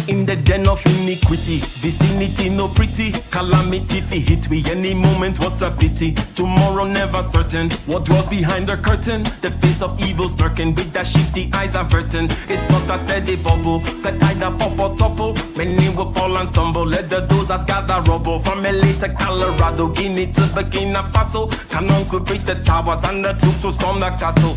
in the den of iniquity. Vicinity no pretty, calamity fi hit we any moment. What a pity. Tomorrow never certain. What was behind the curtain? The face of evil's lurking with the shifty eyes averting. It's not a steady bubble that either pop or topple. Many will fall and stumble. Let the dozers gather rubble. From LA to Colorado, Guinea to Burkina Faso. Cannons could reach the towers and the troops will storm the castle.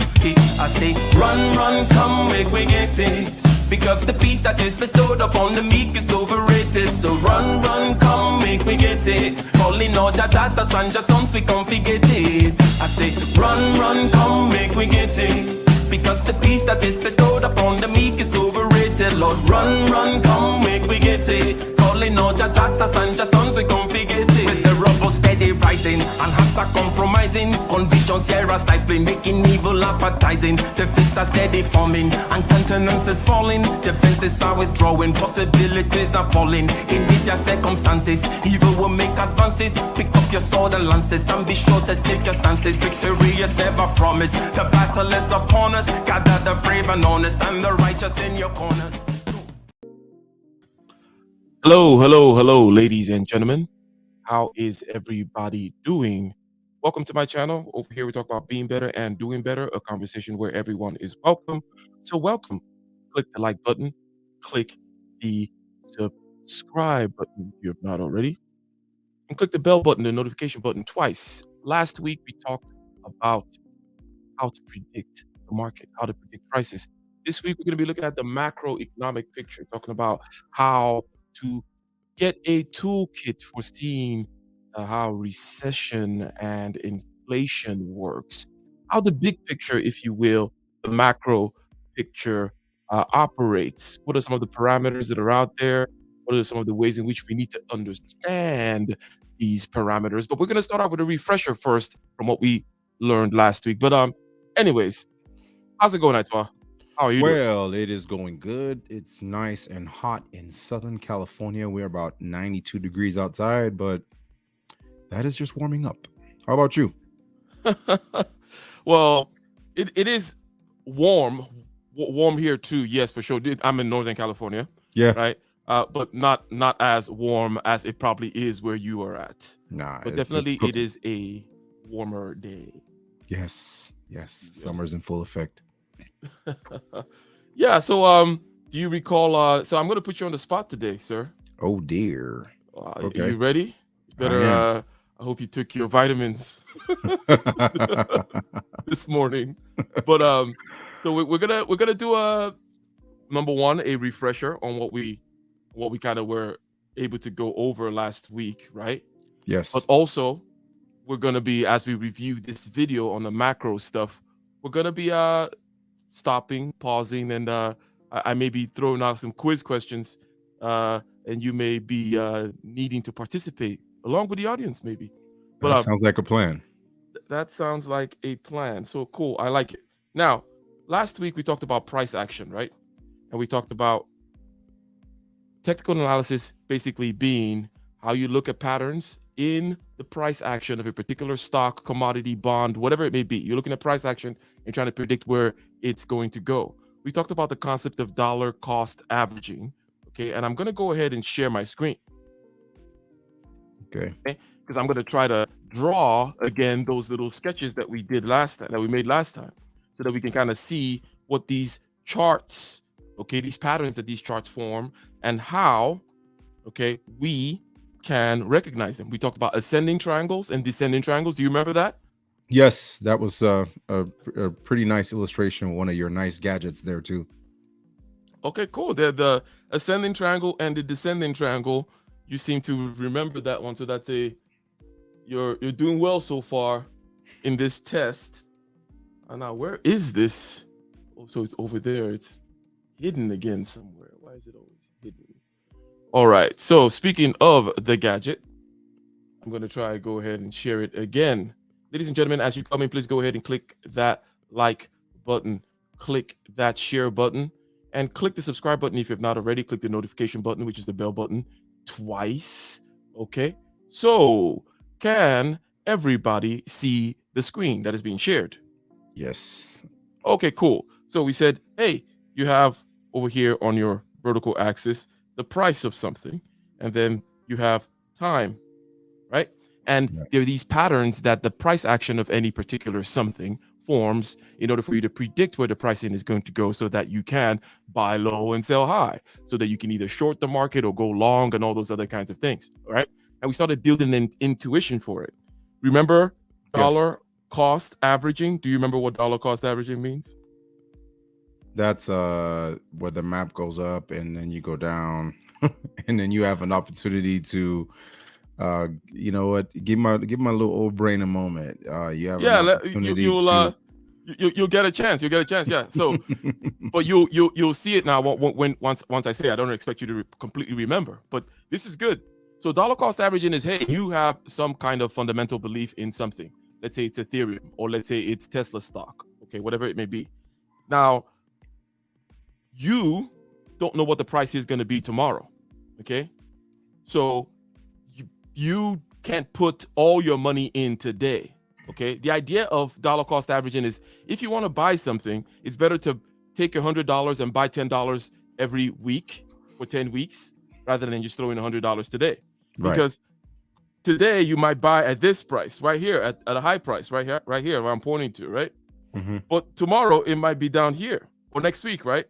I say, run, run, come, make we get it. Because the peace that is bestowed upon the meek is overrated. So run, run, come, make we get it. Calling all your daughters and your sons, we come forget it. I say, run, run, come, make we get it. Because the peace that is bestowed upon the meek is overrated. Lord, run, run, come, make we get it. Calling all your daughters and your sons, we come forget it. With the rubble steady rising, and hearts are compromising. Convictions here are stifling, making evil appetizing. The fists are steady forming, and countenance is falling. Defenses are withdrawing, possibilities are falling. In these your circumstances, evil will make advances. Pick up your sword and lances, and be sure to take your stances. Victory is never promised, the battle is upon us. Gather the brave and honest, and the righteous in your corners. Hello, hello, hello, ladies and gentlemen. How is everybody doing? Welcome to my channel. Over here, we talk about being better and doing better, a conversation where everyone is welcome. So welcome. Click the like button. Click the subscribe button if you have not already. And click the bell button, the notification button twice. Last week, we talked about how to predict the market, how to predict prices. This week, we're going to be looking at the macroeconomic picture, talking about how to get a toolkit for seeing how recession and inflation works, how the big picture, if you will, the macro picture operates. What are some of the parameters that are out there? What are some of the ways in which we need to understand these parameters? But we're going to start out with a refresher first from what we learned last week. But anyways, how's it going, Aitwa? How are you doing? Well, it is going good. It's nice and hot in Southern California. We're about 92 degrees outside, but that is just warming up. How about you? Well, it is warm here too. Yes, for sure. I'm in Northern California. Yeah. Right. But not as warm as it probably is where you are at. Nah. But definitely it is a warmer day. Yes. Summer's in full effect. Yeah. So do you recall? So I'm going to put you on the spot today, sir. Oh dear. Okay. Are you ready? Better. I hope you took your vitamins this morning. But so we're gonna do number one, a refresher on what we kind of were able to go over last week, right? Yes. But also we're gonna be, as we review this video on the macro stuff, we're gonna be stopping, pausing, and I may be throwing out some quiz questions, and you may be needing to participate along with the audience, maybe. But that sounds like a plan. That sounds like a plan. So cool. I like it. Now, last week we talked about price action, right? And we talked about technical analysis basically being how you look at patterns in the price action of a particular stock, commodity, bond, whatever it may be. You're looking at price action and trying to predict where it's going to go. We talked about the concept of dollar cost averaging. Okay. And I'm going to go ahead and share my screen. Okay. Because I'm going to try to draw again those little sketches that we made last time, so that we can kind of see what these charts, okay, these patterns that these charts form, and how, okay, we can recognize them. We talked about ascending triangles and descending triangles. Do you remember that? Yes, that was a pretty nice illustration. One of your nice gadgets there too. Okay, cool. The ascending triangle and the descending triangle. You seem to remember that one, so that's you're doing well so far in this test. And now, where is this? Oh, so it's over there. It's hidden again somewhere. Why is it always hidden? All right. So speaking of the gadget, I'm going to go ahead and share it again. Ladies and gentlemen, as you come in, please go ahead and click that like button, click that share button, and click the subscribe button if you have not already. Click the notification button, which is the bell button, twice. Okay. So can everybody see the screen that is being shared? Yes. Okay, cool. So we said, hey, you have over here on your vertical axis the price of something, and then you have time, right? And there are these patterns that the price action of any particular something forms in order for you to predict where the pricing is going to go so that you can buy low and sell high, so that you can either short the market or go long and all those other kinds of things, right? And we started building an intuition for it. Remember dollar cost averaging? Do you remember what dollar cost averaging means? That's where the map goes up and then you go down and then you have an opportunity to you know what, give my little old brain a moment. You have an opportunity you'll get a chance. You'll get a chance. Yeah. So, but you'll see it now when once I say it. I don't expect you to completely remember, but this is good. So dollar cost averaging is, hey, you have some kind of fundamental belief in something. Let's say it's Ethereum, or let's say it's Tesla stock. Okay, whatever it may be. Now, you don't know what the price is going to be tomorrow. Okay, so you can't put all your money in today. Okay, the idea of dollar cost averaging is, if you want to buy something, it's better to take $100 and buy $10 every week for 10 weeks rather than just throwing $100 today. Right. Because today you might buy at this price right here, at a high price right here where I'm pointing to, right? Mm-hmm. But tomorrow it might be down here, or next week, right?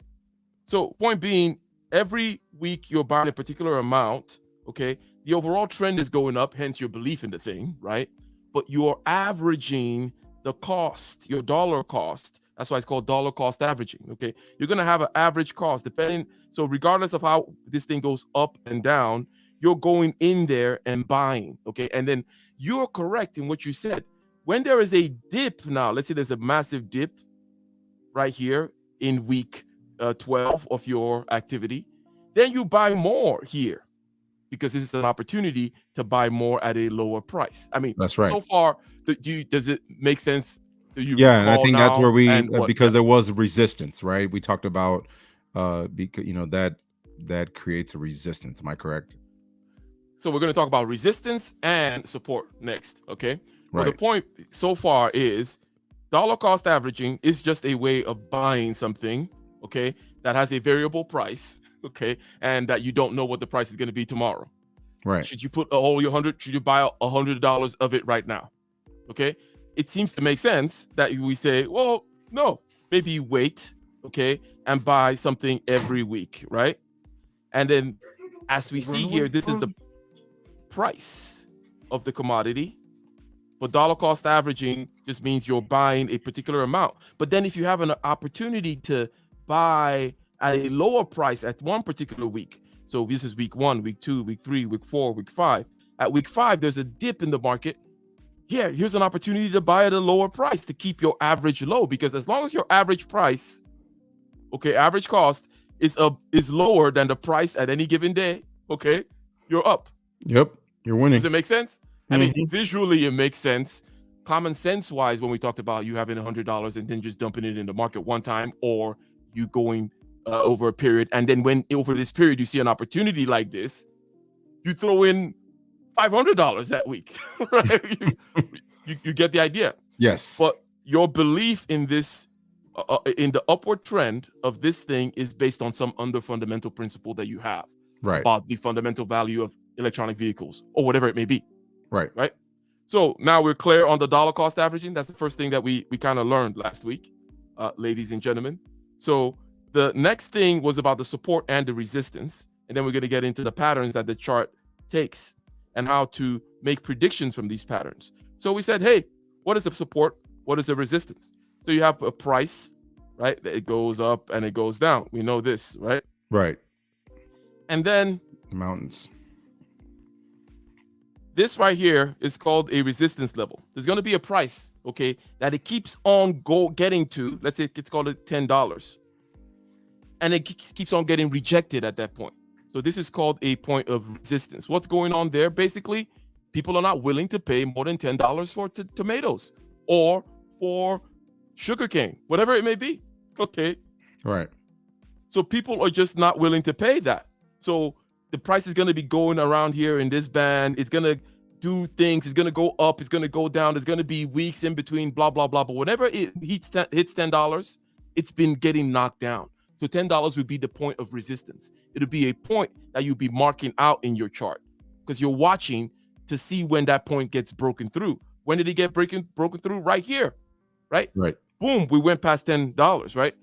So point being, every week you're buying a particular amount, okay? The overall trend is going up, hence your belief in the thing, right? But you're averaging the cost, your dollar cost. That's why it's called dollar cost averaging, okay? You're going to have an average cost depending. So regardless of how this thing goes up and down, you're going in there and buying, okay? And then you're correct in what you said. When there is a dip now, let's say there's a massive dip right here in week 12 of your activity, then you buy more here, because this is an opportunity to buy more at a lower price. I mean, that's right. So far, does it make sense? Yeah, and I think that's where we, because there was resistance, right? We talked about, because that creates a resistance. Am I correct? So we're going to talk about resistance and support next, okay? Well, the point so far is dollar cost averaging is just a way of buying something, okay, that has a variable price, okay, and that you don't know what the price is going to be tomorrow. Right. Should you put all your should you buy $100 of it right now? Okay. It seems to make sense that we say, well, no, maybe wait, okay, and buy something every week, right? And then, as we see here, this is the price of the commodity. But dollar cost averaging just means you're buying a particular amount. But then if you have an opportunity to buy at a lower price at one particular week, so this is week 1, week 2, week 3, week 4, week 5. At week 5, there's a dip in the market. Yeah, here's an opportunity to buy at a lower price to keep your average low, because as long as your average price, okay, average cost is lower than the price at any given day, okay, you're up. Yep, you're winning. Does it make sense? I mean, visually it makes sense. Common sense wise, when we talked about you having $100 and then just dumping it in the market one time, or you going over a period, and then when over this period you see an opportunity like this, you throw in $500 that week, right? you get the idea. Yes. But your belief in this, in the upward trend of this thing, is based on some fundamental principle that you have about the fundamental value of electronic vehicles or whatever it may be. Right. So now we're clear on the dollar cost averaging. That's the first thing that we kind of learned last week, ladies and gentlemen. So the next thing was about the support and the resistance. And then we're going to get into the patterns that the chart takes and how to make predictions from these patterns. So we said, hey, what is the support? What is the resistance? So you have a price, right? It goes up and it goes down. We know this, right? Right. And then mountains. This right here is called a resistance level. There's going to be a price, okay, that it keeps on getting to. Let's say it's called $10. And it keeps on getting rejected at that point. So this is called a point of resistance. What's going on there? Basically, people are not willing to pay more than $10 for tomatoes or for sugarcane, whatever it may be, okay? Right. So people are just not willing to pay that. So the price is going to be going around here in this band. It's going to do things. It's going to go up. It's going to go down. There's going to be weeks in between, blah, blah, blah. But whenever it hits $10, it's been getting knocked down. So $10 would be the point of resistance. It'll be a point that you'll be marking out in your chart because you're watching to see when that point gets broken through. When did it get broken through? Right here, right? Right. Boom, we went past $10, right?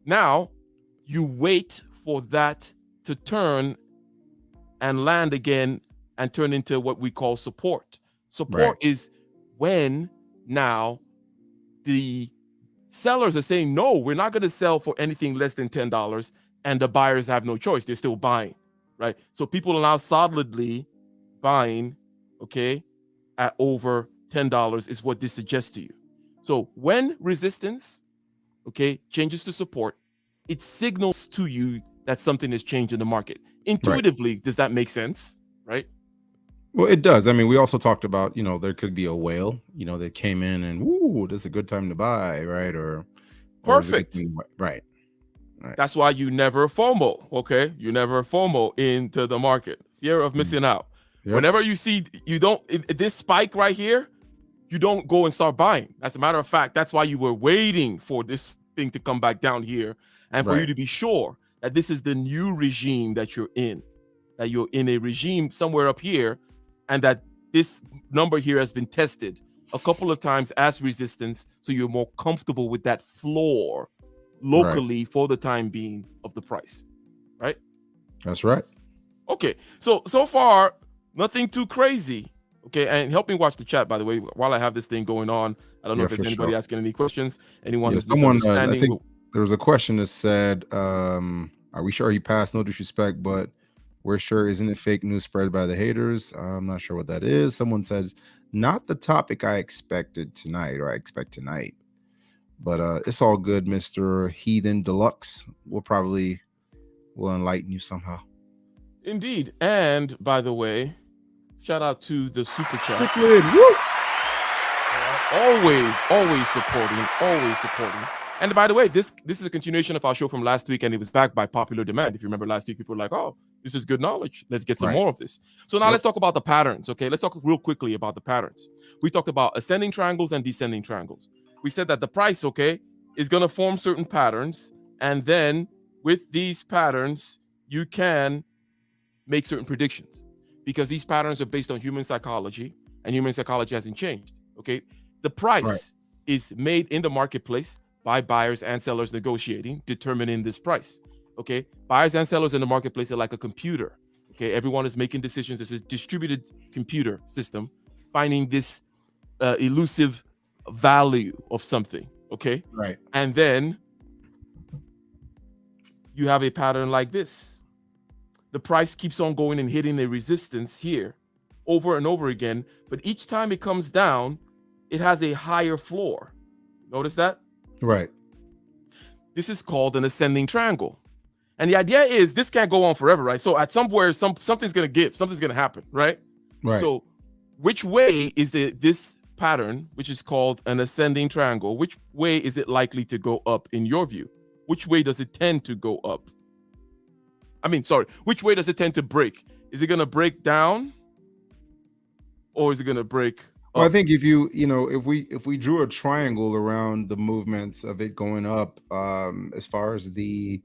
Now, you wait for that to turn and land again and turn into what we call support. Support is when now the sellers are saying, no, we're not going to sell for anything less than $10, and the buyers have no choice. They're still buying, right? So people are now solidly buying, okay, at over $10 is what this suggests to you. So when resistance, okay, changes to support, it signals to you that something has changed in the market. Intuitively, does that make sense, right? Well, it does. I mean, we also talked about, there could be a whale, that came in and, woo, this is a good time to buy, right? Or Perfect. Right. That's why you never FOMO, okay? You never FOMO into the market. Fear of missing out. Yep. Whenever you see, this spike right here, you don't go and start buying. As a matter of fact, that's why you were waiting for this thing to come back down here and for you to be sure that this is the new regime that you're in, that you're in a regime somewhere up here, and that this number here has been tested a couple of times as resistance, so you're more comfortable with that floor locally for the time being of the price, right? That's right. Okay, so far, nothing too crazy. Okay, and help me watch the chat, by the way, while I have this thing going on. I don't know if there's anybody asking any questions. Anyone who's misunderstanding. I think there was a question that said, are we sure he passed? No disrespect, but we're sure, isn't it fake news spread by the haters? I'm not sure what that is. Someone says, not the topic I expected tonight, or I expect tonight. But it's all good, Mr. Heathen Deluxe. We'll enlighten you somehow. Indeed. And by the way, shout out to the super chat. Always supporting. And by the way, this is a continuation of our show from last week, and it was backed by popular demand. If you remember last week, people were like, oh, this is good knowledge. Let's get some more of this. So now let's talk about the patterns, okay? Let's talk real quickly about the patterns. We talked about ascending triangles and descending triangles. We said that the price, okay, is going to form certain patterns, and then with these patterns, you can make certain predictions because these patterns are based on human psychology, and human psychology hasn't changed, okay? The price is made in the marketplace by buyers and sellers negotiating, determining this price, okay? Buyers and sellers in the marketplace are like a computer, okay? Everyone is making decisions. This is a distributed computer system, finding this elusive value of something, okay? Right. And then you have a pattern like this. The price keeps on going and hitting a resistance here over and over again, but each time it comes down, it has a higher floor. Notice that? Right. This is called an ascending triangle. And the idea is this can't go on forever, right? So at somewhere, something's going to give, something's going to happen, right? Right. So which way is this pattern, which is called an ascending triangle, which way is it likely to go up in your view? Which way does it tend to go up? Which way does it tend to break? Is it going to break down or is it going to break up? Well, I think if if we drew a triangle around the movements of it going up, as far as the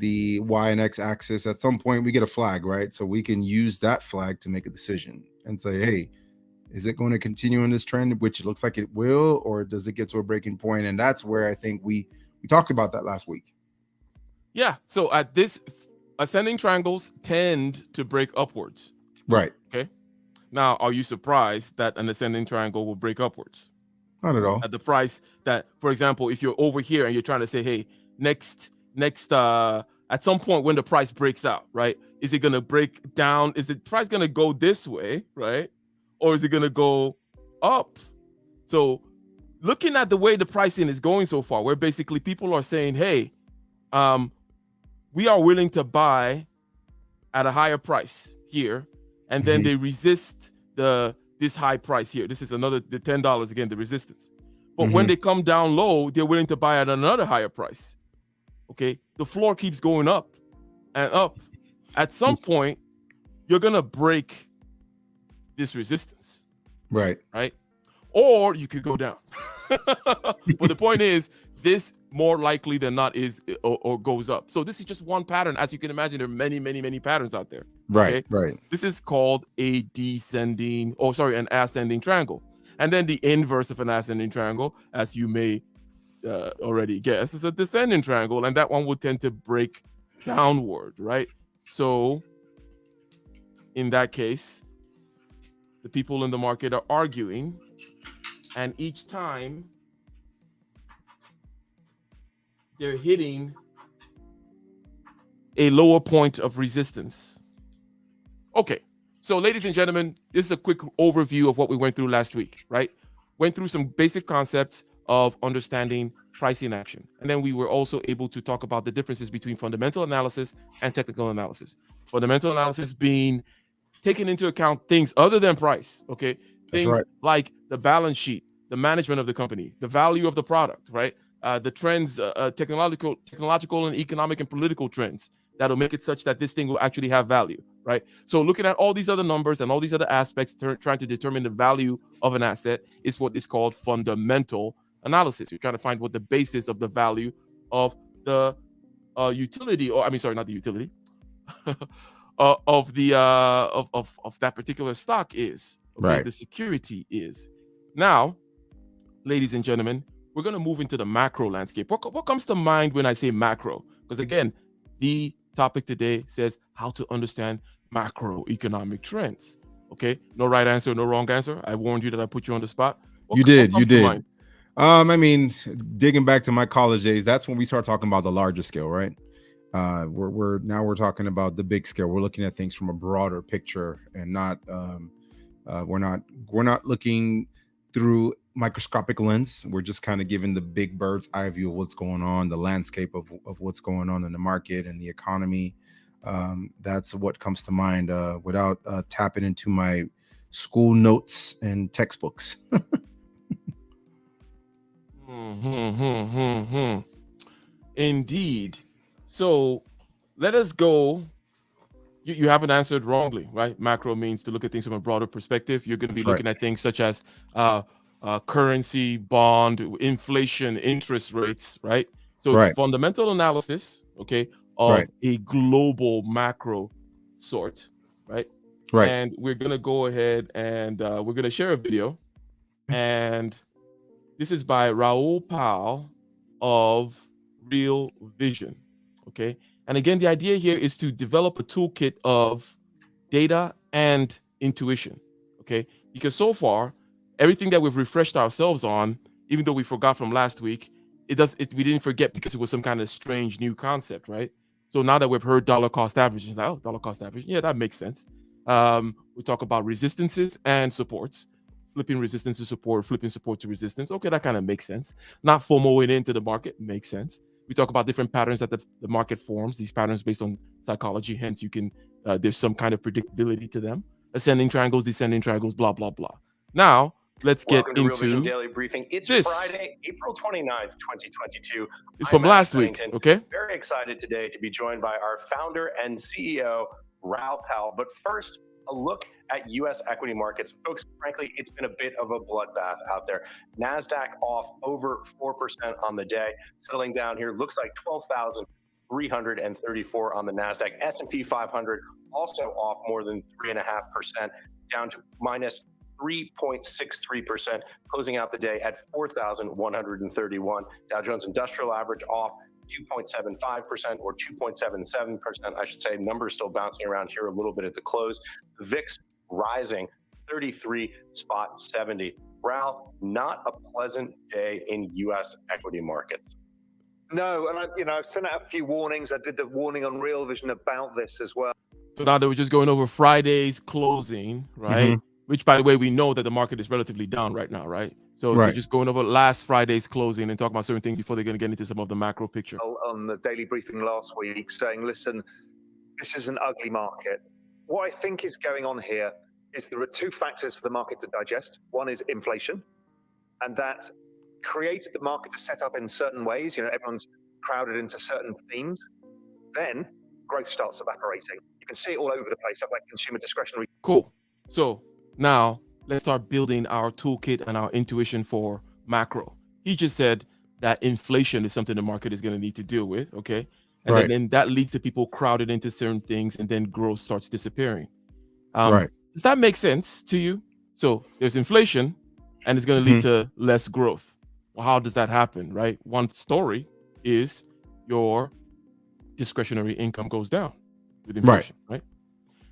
Y and X axis, at some point we get a flag, right? So we can use that flag to make a decision and say, hey, is it going to continue in this trend, which it looks like it will, or does it get to a breaking point? And that's where I think we talked about that last week. Yeah. So at this, ascending triangles tend to break upwards. Right. Okay. Now, are you surprised that an ascending triangle will break upwards? Not at all. At the price that, for example, if you're over here and you're trying to say, hey, next, at some point when the price breaks out, right? Is it going to break down? Is the price going to go this way, right? Or is it going to go up? So looking at the way the pricing is going so far, where basically people are saying, hey, we are willing to buy at a higher price here, and then they resist this high price here. This is the $10 again, the resistance. But when they come down low, they're willing to buy at another higher price. Okay, the floor keeps going up and up. At some point, you're gonna break this resistance. Right. Or you could go down. But the point is, this more likely than not is or goes up. So this is just one pattern. As you can imagine, there are many patterns out there. Okay? Right. This is called an ascending triangle. And then the inverse of an ascending triangle, as you may already guess, is a descending triangle, and that one would tend to break downward, right? So in that case, the people in the market are arguing, and each time they're hitting a lower point of resistance. Okay, so ladies and gentlemen, this is a quick overview of what we went through last week, right? Went through some basic concepts of understanding pricing action. And then we were also able to talk about the differences between fundamental analysis and technical analysis. Fundamental analysis being taking into account things other than price, okay? Things like the balance sheet, the management of the company, the value of the product, right? The trends, technological and economic and political trends that'll make it such that this thing will actually have value, right? So looking at all these other numbers and all these other aspects, trying to determine the value of an asset is what is called fundamental analysis. You're trying to find what the basis of the value of the utility, or I mean, sorry, not the utility, of that particular stock is. Okay, Right. the security is. Now, ladies and gentlemen, we're going to move into the macro landscape. What comes to mind when I say macro? Because again, the topic today says how to understand macroeconomic trends. Okay, no right answer, no wrong answer. I warned you that I put you on the spot. You did. I mean, digging back to my college days, that's when we start talking about the larger scale, right? We're talking about the big scale. We're looking at things from a broader picture, and not we're not looking through microscopic lens. We're just kind of giving the big bird's eye view of what's going on, the landscape of what's going on in the market and the economy. That's what comes to mind without tapping into my school notes and textbooks. Indeed. So let us go. You haven't answered wrongly, right? Macro means to look at things from a broader perspective. You're going to be looking at things such as currency, bond, inflation, interest rates, right? So it's fundamental analysis, okay, of a global macro sort, right? And we're going to go ahead and we're going to share a video. And this is by Raoul Pal of Real Vision, okay? And again, the idea here is to develop a toolkit of data and intuition, okay? Because so far, everything that we've refreshed ourselves on, even though we forgot from last week, we didn't forget because it was some kind of strange new concept, right? So now that we've heard dollar cost average, it's like, oh, dollar cost average, yeah, that makes sense. We talk about resistances and supports, flipping resistance to support, flipping support to resistance. Okay, that kind of makes sense. Not FOMOing into the market makes sense. We talk about different patterns that the market forms, these patterns based on psychology. Hence, you can there's some kind of predictability to them. Ascending triangles, descending triangles, blah, blah, blah. Now, let's get into Real Vision Daily Briefing. It's Friday, April 29th, 2022. It's from last week, okay? Very excited today to be joined by our founder and CEO, Raoul Pal. But first, a look at U.S. equity markets. Folks, frankly, it's been a bit of a bloodbath out there. NASDAQ off over 4% on the day, settling down here. Looks like 12,334 on the NASDAQ. S&P 500 also off more than 3.5%, down to minus 3.63%, closing out the day at 4,131. Dow Jones Industrial Average off 2.75% or 2.77%, I should say. Numbers still bouncing around here a little bit at the close. The VIX rising 33.70. Raoul, not a pleasant day in U.S. equity markets. No, and I've sent out a few warnings. I did the warning on Real Vision about this as well. So now that we're just going over Friday's closing, right? Which, by the way, we know that the market is relatively down right now, right? So they're just going over last Friday's closing and talking about certain things before they're going to get into some of the macro picture. On the daily briefing last week, saying, listen, this is an ugly market. What I think is going on here is there are two factors for the market to digest. One is inflation, and that created the market to set up in certain ways. Everyone's crowded into certain themes. Then growth starts evaporating. You can see it all over the place, like consumer discretionary. Cool. So now let's start building our toolkit and our intuition for macro. He just said that inflation is something the market is going to need to deal with, okay? And Right. then that leads to people crowded into certain things, and then growth starts disappearing. Right. Does that make sense to you? So there's inflation, and it's going to lead to less growth. Well, how does that happen, right? One story is your discretionary income goes down with inflation, right?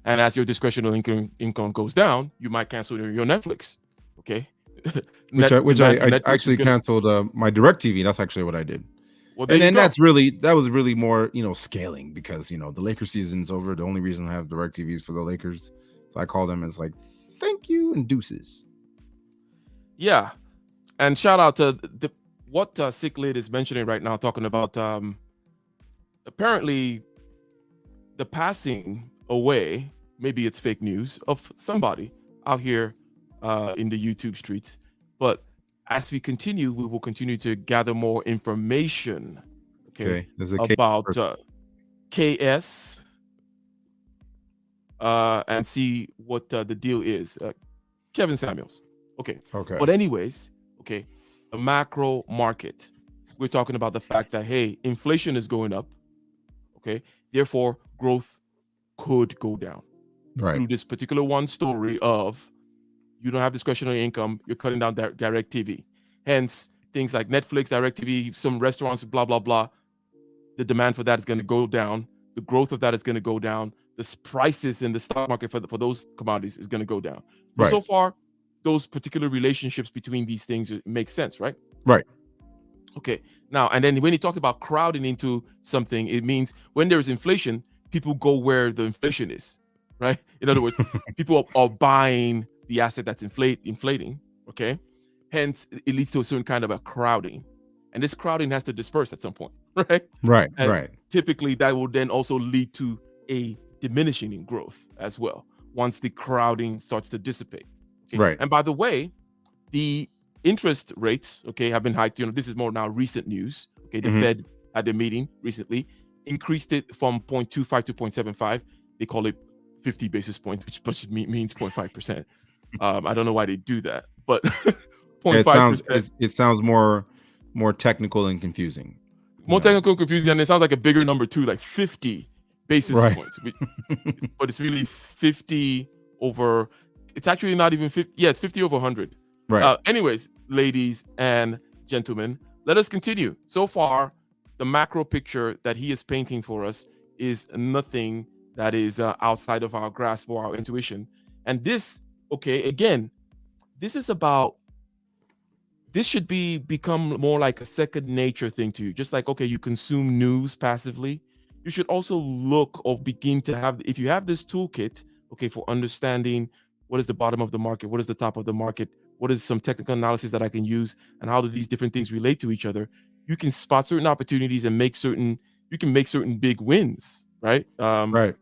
And as your discretionary income goes down, you might cancel your Netflix, okay? Which I actually gonna, canceled my DirecTV. That's actually what I did. Well, And then that was really more, scaling, because the Lakers season's over. The only reason I have DirecTV is for the Lakers. So I call them as like, thank you and deuces. Yeah. And shout out to what Sick Lid is mentioning right now, talking about apparently the passing away, maybe it's fake news, of somebody out here in the YouTube streets. But as we continue, we will continue to gather more information, There's a about KS and see what the deal is. Kevin Samuels. Okay. But anyways, the macro market. We're talking about the fact that, hey, inflation is going up. Okay. Therefore, growth could go down. Right. Through this particular one story of you don't have discretionary income, you're cutting down DirecTV. Hence, things like Netflix, DirecTV, some restaurants, blah, blah, blah. The demand for that is going to go down. The growth of that is going to go down. The prices in the stock market for those commodities is going to go down. But so far, those particular relationships between these things make sense, right? Right. Okay. Now, and then when he talked about crowding into something, it means when there's inflation, people go where the inflation is, right? In other words, people are buying the asset that's inflating, okay? Hence, it leads to a certain kind of a crowding. And this crowding has to disperse at some point, right? Right, and right. Typically, that will then also lead to a diminishing in growth as well, once the crowding starts to dissipate. Okay? Right. And by the way, the interest rates, have been hiked. This is more now recent news. Okay, the Fed had their meeting recently, increased it from 0.25 to 0.75. They call it 50 basis points, which means 0.5%. I don't know why they do that, but 0.5%. It sounds more technical and confusing. More technical and confusing, and it sounds like a bigger number too, like 50 basis points. But it's really 50 over. It's actually not even 50. Yeah, it's 50 over 100. Right. Anyways, ladies and gentlemen, let us continue. So far, the macro picture that he is painting for us is nothing that is outside of our grasp or our intuition. And this, again, this should become more like a second nature thing to you. Just like, you consume news passively, you should also look or begin to have, if you have this toolkit, for understanding what is the bottom of the market, what is the top of the market, what is some technical analysis that I can use, and how do these different things relate to each other, you can spot certain opportunities and make certain big wins, right? Right.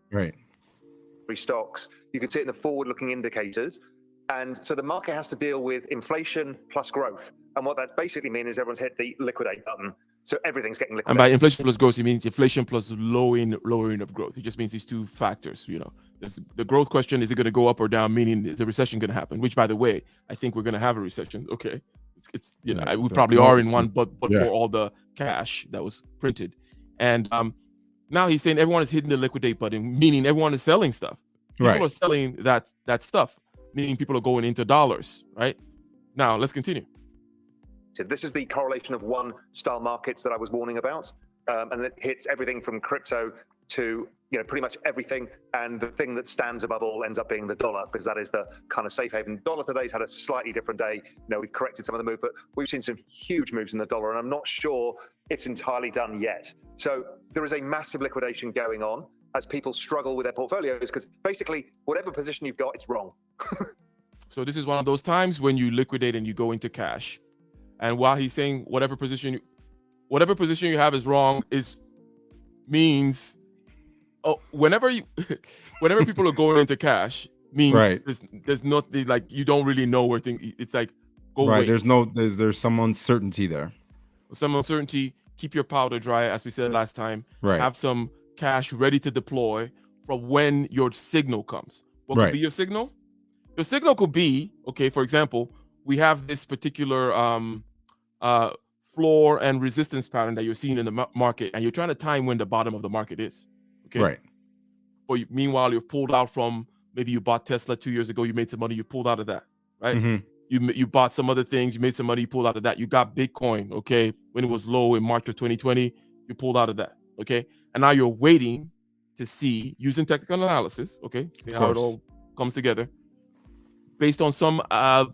Stocks, you can see it in the forward-looking indicators. And so the market has to deal with inflation plus growth. And what that's basically means is everyone's hit the liquidate button. So everything's getting liquidated. And by inflation plus growth, it means inflation plus lowering of growth. It just means these two factors. There's the growth question: is it going to go up or down? Meaning, is the recession going to happen? Which, by the way, I think we're going to have a recession. Okay, it's we probably are in one, but for all the cash that was printed, and now he's saying everyone is hitting the liquidate button, meaning everyone is selling stuff. People are selling that stuff, meaning people are going into dollars. Right now, let's continue. This is the correlation of one style markets that I was warning about, and it hits everything from crypto to pretty much everything. And the thing that stands above all ends up being the dollar, because that is the kind of safe haven. Dollar today's had a slightly different day. We've corrected some of the move, but we've seen some huge moves in the dollar, and I'm not sure it's entirely done yet. So there is a massive liquidation going on as people struggle with their portfolios, because basically whatever position you've got, it's wrong. So this is one of those times when you liquidate and you go into cash. And while he's saying whatever position you have is wrong, means whenever people are going into cash, means there's nothing, like you don't really know where things. It's like wait. There's some uncertainty there. Some uncertainty. Keep your powder dry, as we said last time. Right. Have some cash ready to deploy for when your signal comes. What could be your signal? Your signal could be, for example, we have this particular floor and resistance pattern that you're seeing in the market, and you're trying to time when the bottom of the market is. Okay. Right. But meanwhile, you've pulled out from, maybe you bought Tesla 2 years ago, you made some money, you pulled out of that, right? Mhm. You bought some other things, you made some money, you pulled out of that. You got Bitcoin, okay, when it was low in March of 2020, you pulled out of that, okay? And now you're waiting to see, using technical analysis, okay, see how it all comes together, based on some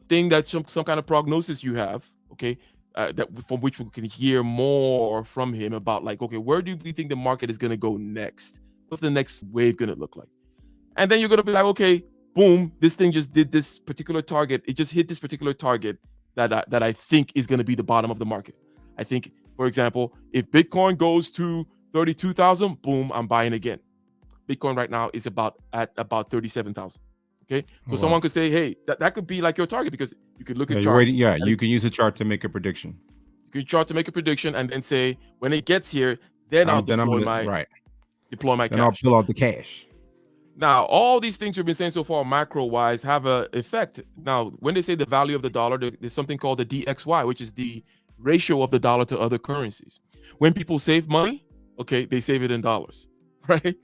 thing that some kind of prognosis you have, okay, that from which we can hear more from him about, like, okay, where do we think the market is going to go next? What's the next wave going to look like? And then you're going to be like, okay, boom, this thing just did this particular target. It just hit this particular target that I think is going to be the bottom of the market. I think, for example, if Bitcoin goes to 32,000, boom, I'm buying again. Bitcoin right now is at about 37,000. Okay, so someone could say, hey, that could be like your target, because you could look at charts. You can use a chart to make a prediction. You can chart to make a prediction, and then say, when it gets here, then I'll deploy my cash. Then I'll pull out the cash. Now, all these things we've been saying so far, macro-wise, have an effect. Now, when they say the value of the dollar, there's something called the DXY, which is the ratio of the dollar to other currencies. When people save money, okay, they save it in dollars, right?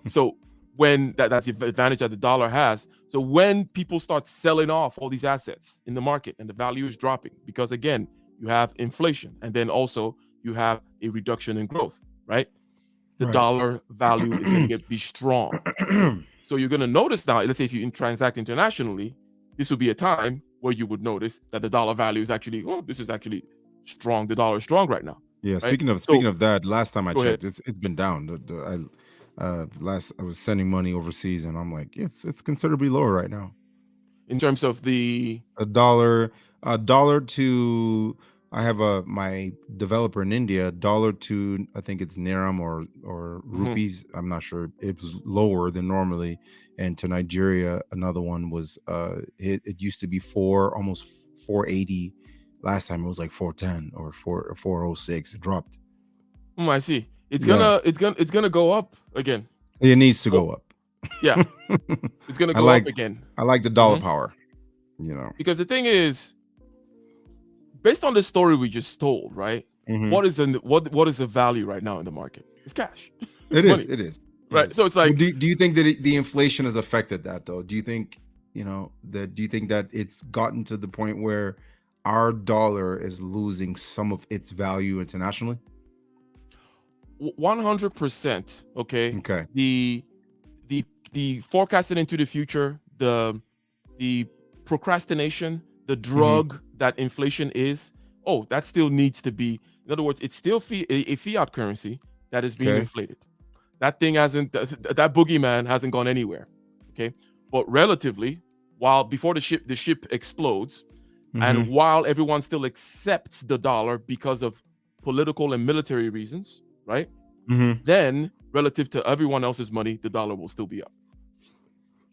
So when that's the advantage that the dollar has. So when people start selling off all these assets in the market and the value is dropping, because again, you have inflation, and then also you have a reduction in growth, right? The dollar value is going to be strong. So you're going to notice now, let's say if you transact internationally, this will be a time where you would notice that the dollar value is actually, this is actually strong. The dollar is strong right now. Yeah. Right? Speaking of that, last time I checked, ahead. it's been down. I was sending money overseas, and I'm like, it's considerably lower right now. In terms of a dollar to, I have my developer in India, dollar to, I think it's Naira or rupees. I'm not sure. It was lower than normally. And to Nigeria, another one was it used to be almost 480. Last time it was like 410 or 406. It dropped. I see. It's gonna go up again. It needs to go up. Yeah. It's gonna go up again. I like the dollar power, Because the thing is, based on the story we just told, right? What is the value right now in the market? It's cash. It is. Right. So it's like, well, do you think that the inflation has affected that, though? Do you think that it's gotten to the point where our dollar is losing some of its value internationally? 100%. Okay. The forecasting into the future, the procrastination, the drug that inflation is, that still needs to be. In other words, it's still a fiat currency that is being inflated. That thing that boogeyman hasn't gone anywhere. Okay, but relatively, before the ship explodes, and while everyone still accepts the dollar because of political and military reasons, right? Then relative to everyone else's money, the dollar will still be up.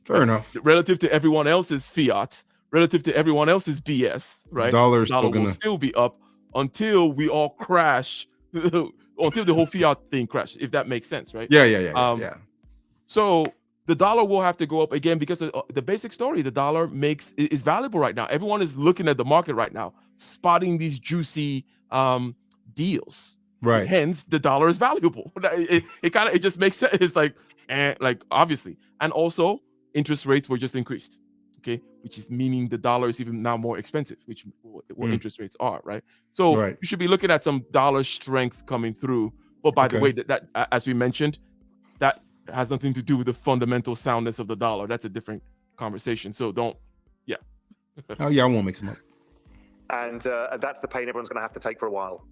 Fair enough. Relative to everyone else's fiat, relative to everyone else's BS, right? Dollar will still be up until we all crash, until the whole fiat thing crashes, if that makes sense, right? Yeah. So the dollar will have to go up again, because the basic story, the dollar is valuable right now. Everyone is looking at the market right now, spotting these juicy deals. Right. Hence, the dollar is valuable. It just makes sense. It's like obviously, and also interest rates were just increased. Okay, which is meaning the dollar is even now more expensive, which what interest rates are, right? So you should be looking at some dollar strength coming through. But by the way, that as we mentioned, that has nothing to do with the fundamental soundness of the dollar. That's a different conversation. So don't, I won't mix them up. And that's the pain everyone's going to have to take for a while.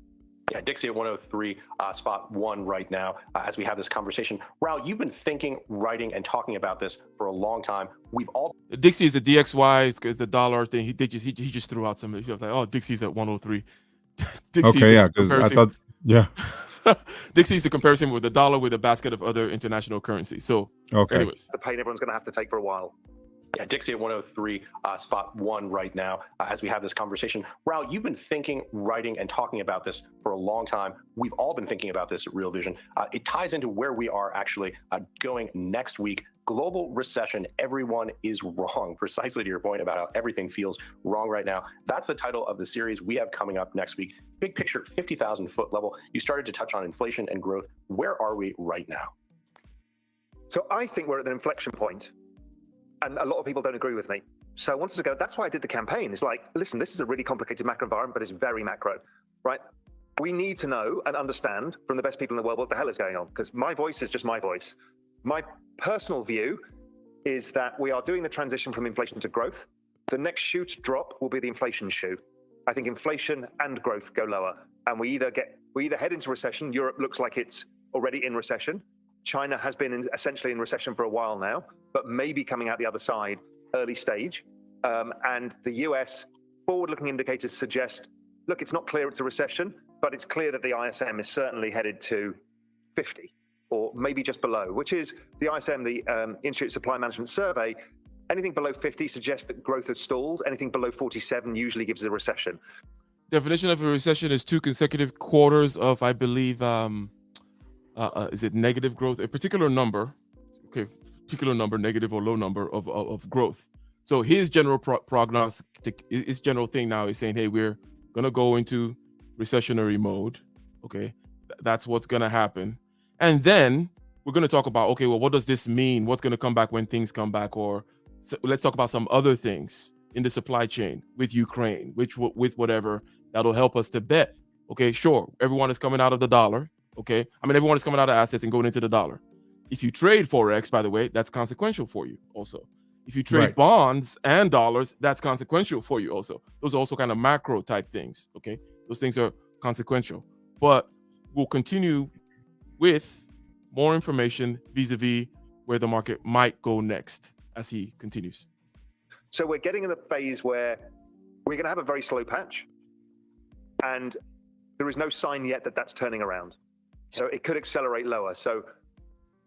Yeah, Dixie at 103, spot one right now as we have this conversation. Raul, you've been thinking, writing, and talking about this for a long time. We've all Dixie is the DXY, it's the dollar thing. He just threw out some of it. Like, Dixie's at 103. Because I thought, Dixie's the comparison with the dollar with a basket of other international currencies. So, anyways, the pain everyone's going to have to take for a while. Yeah, Dixie at 103, spot one right now as we have this conversation. Raul, you've been thinking, writing, and talking about this for a long time. We've all been thinking about this at Real Vision. It ties into where we are actually going next week. Global recession, everyone is wrong, precisely to your point about how everything feels wrong right now. That's the title of the series we have coming up next week. Big picture, 50,000 foot level. You started to touch on inflation and growth. Where are we right now? So I think we're at an inflection point. And a lot of people don't agree with me. So I wanted to go, that's why I did the campaign. It's like, listen, this is a really complicated macro environment, but it's very macro, right? We need to know and understand from the best people in the world what the hell is going on, because my voice is just my voice. My personal view is that we are doing the transition from inflation to growth. The next shoe to drop will be the inflation shoe. I think inflation and growth go lower. And we either head into recession. Europe looks like it's already in recession. China has been essentially in recession for a while now, but maybe coming out the other side, early stage. And the US forward-looking indicators suggest, look, it's not clear it's a recession, but it's clear that the ISM is certainly headed to 50, or maybe just below, which is the ISM, the Institute Supply Management Survey. Anything below 50 suggests that growth has stalled. Anything below 47 usually gives a recession. Definition of a recession is 2 consecutive quarters of, I believe, is it negative growth? A particular number, particular number, negative or low number of growth. So his general prognostic, his general thing now is saying, hey, we're gonna go into recessionary mode. Okay, that's what's gonna happen, and then we're gonna talk about, okay, well, what does this mean? What's gonna come back when things come back? Or so let's talk about some other things in the supply chain with Ukraine, with whatever that'll help us to bet. Okay, sure, everyone is coming out of the dollar. Okay, I mean, everyone is coming out of assets and going into the dollar. If you trade Forex, by the way, that's consequential for you also. If you trade bonds and dollars, that's consequential for you also. Those are also kind of macro type things, okay? Those things are consequential. But we'll continue with more information vis-a-vis where the market might go next as he continues. So we're getting in the phase where we're going to have a very slow patch. And there is no sign yet that that's turning around. So it could accelerate lower. So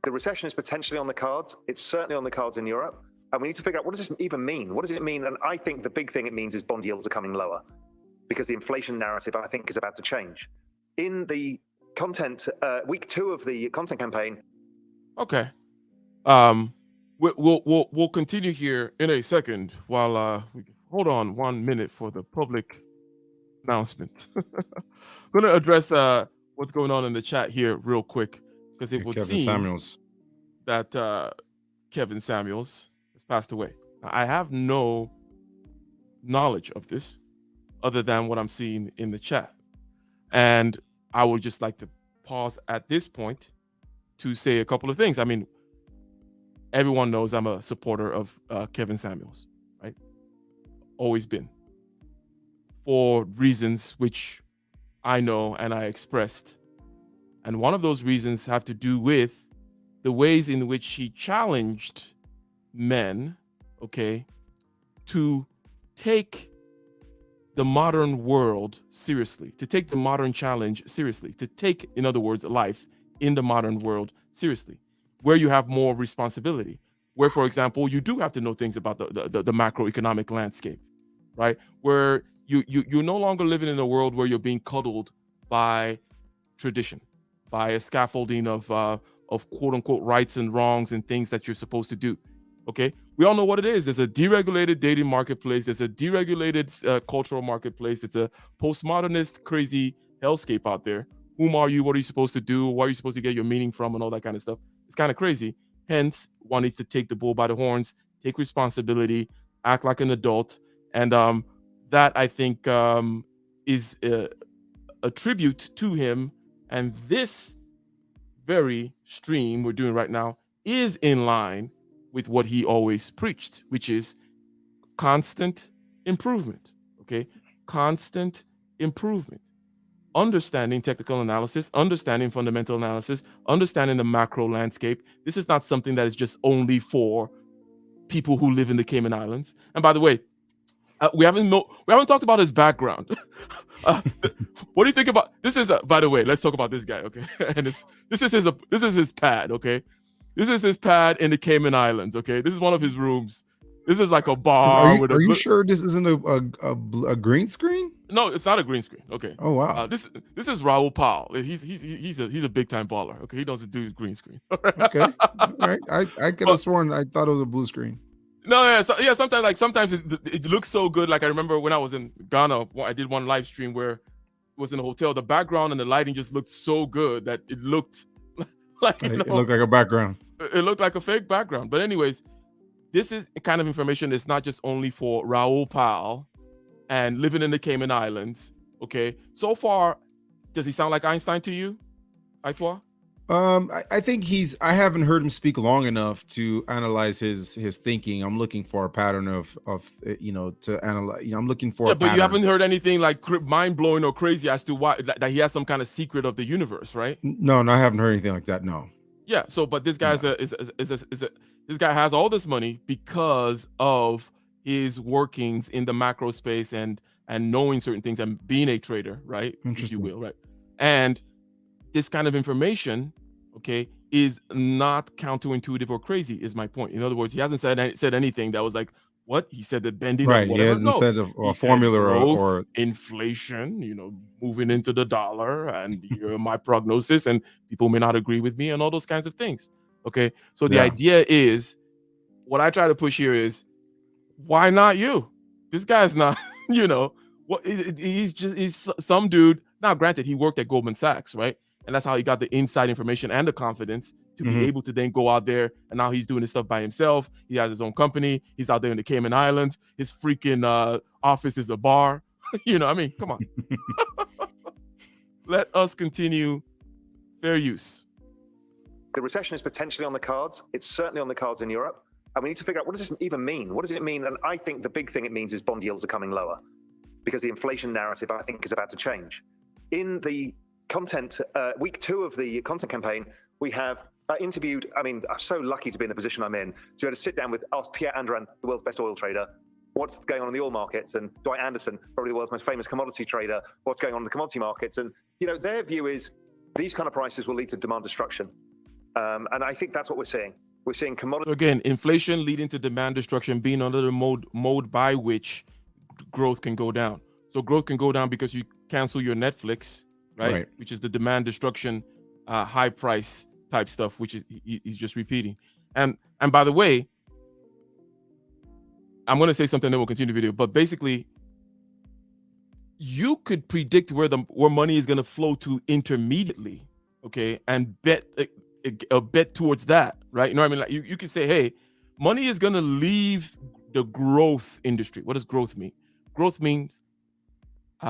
the recession is potentially on the cards. It's certainly on the cards in Europe. And we need to figure out, what does this even mean? What does it mean? And I think the big thing it means is bond yields are coming lower, because the inflation narrative, I think, is about to change. In the content, week 2 of the content campaign. Okay. We'll continue here in a second while hold on 1 minute for the public announcement. I'm going to address what's going on in the chat here real quick, because it would seem that Kevin Samuels has passed away. Now, I have no knowledge of this other than what I'm seeing in the chat. And I would just like to pause at this point to say a couple of things. I mean, everyone knows I'm a supporter of Kevin Samuels, right? Always been. For reasons which I know and I expressed. And one of those reasons have to do with the ways in which he challenged men, okay, to take the modern world seriously, to take the modern challenge seriously, to take, in other words, life in the modern world seriously, where you have more responsibility, where, for example, you do have to know things about the macroeconomic landscape, right? Where you're no longer living in a world where you're being cuddled by tradition, by a scaffolding of quote unquote rights and wrongs and things that you're supposed to do. Okay, we all know what it is. There's a deregulated dating marketplace. There's a deregulated cultural marketplace. It's a postmodernist crazy hellscape out there. Whom are you? What are you supposed to do? Where are you supposed to get your meaning from? And all that kind of stuff. It's kind of crazy. Hence, one needs to take the bull by the horns, take responsibility, act like an adult, and that, I think, is a tribute to him. And this very stream we're doing right now is in line with what he always preached, which is constant improvement, okay? Constant improvement. Understanding technical analysis, understanding fundamental analysis, understanding the macro landscape. This is not something that is just only for people who live in the Cayman Islands. And by the way, we haven't talked about his background. What do you think about this? Is by the way, let's talk about this guy, okay? And this is his pad, okay? This is his pad in the Cayman Islands, okay? This is one of his rooms This is like a Are bar you with are you a sure this isn't a green screen? no, it's not a green screen. Okay. Oh wow. This is Raul Powell. He's a big time baller. Okay, he doesn't do green screen. Okay. All right. I could have But sworn I thought it was a blue screen. no, yeah. Sometimes it looks so good. Like I remember when I was in Ghana, I did one live stream where it was in a hotel. The background and the lighting just looked so good that it looked like It looked like a background. it looked like a fake background. But anyways, this is the kind of information that's not just only for Raul Powell and living in the Cayman Islands. Okay, so far, does he sound like Einstein to you, Aitwa? I think I haven't heard him speak long enough to analyze his thinking. I'm looking for a pattern of to analyze. I'm looking for Yeah, a but you pattern. haven't heard anything like mind blowing or crazy as to why that he has some kind of secret of the universe, right? No, I haven't heard anything like that. No. Yeah. So, but this guy this guy has all this money because of his workings in the macro space and knowing certain things and being a trader, right? If you Interesting. will, right? And this kind of information, okay, is not counterintuitive or crazy, is my point. In other words, he hasn't said anything that was like, what? He said the bending Right. of He whatever. hasn't No, said he a said formula growth, or inflation, moving into the dollar, and my prognosis, and people may not agree with me, and all those kinds of things. Okay, so the Yeah. idea is, what I try to push here is, why not you? This guy's not, what he's some dude. Now, granted, he worked at Goldman Sachs, right? And that's how he got the inside information and the confidence to be able to then go out there. And now he's doing this stuff by himself. He has his own company. He's out there in the Cayman Islands. His freaking office is a bar. Come on. Let us continue. Fair use. The recession is potentially on the cards. It's certainly on the cards in Europe. And we need to figure out, what does this even mean? What does it mean? And I think the big thing it means is bond yields are coming lower, because the inflation narrative, I think, is about to change. In the content, week 2 of the content campaign, we have interviewed, I'm so lucky to be in the position I'm in, to be able to sit down with Pierre Andran, the world's best oil trader, what's going on in the oil markets, and Dwight Anderson, probably the world's most famous commodity trader, what's going on in the commodity markets. And, their view is these kind of prices will lead to demand destruction. And I think that's what we're seeing. We're seeing commodity. So again, inflation leading to demand destruction being another mode by which growth can go down. So growth can go down because you cancel your Netflix, right? Which is the demand destruction, high price type stuff, which is he's just repeating. And by the way, I'm going to say something, then we'll continue the video. But basically, you could predict where money is going to flow to intermediately, okay, and bet towards that, right? You know what I mean? Like you can say, hey, money is going to leave the growth industry. What does growth mean? Growth means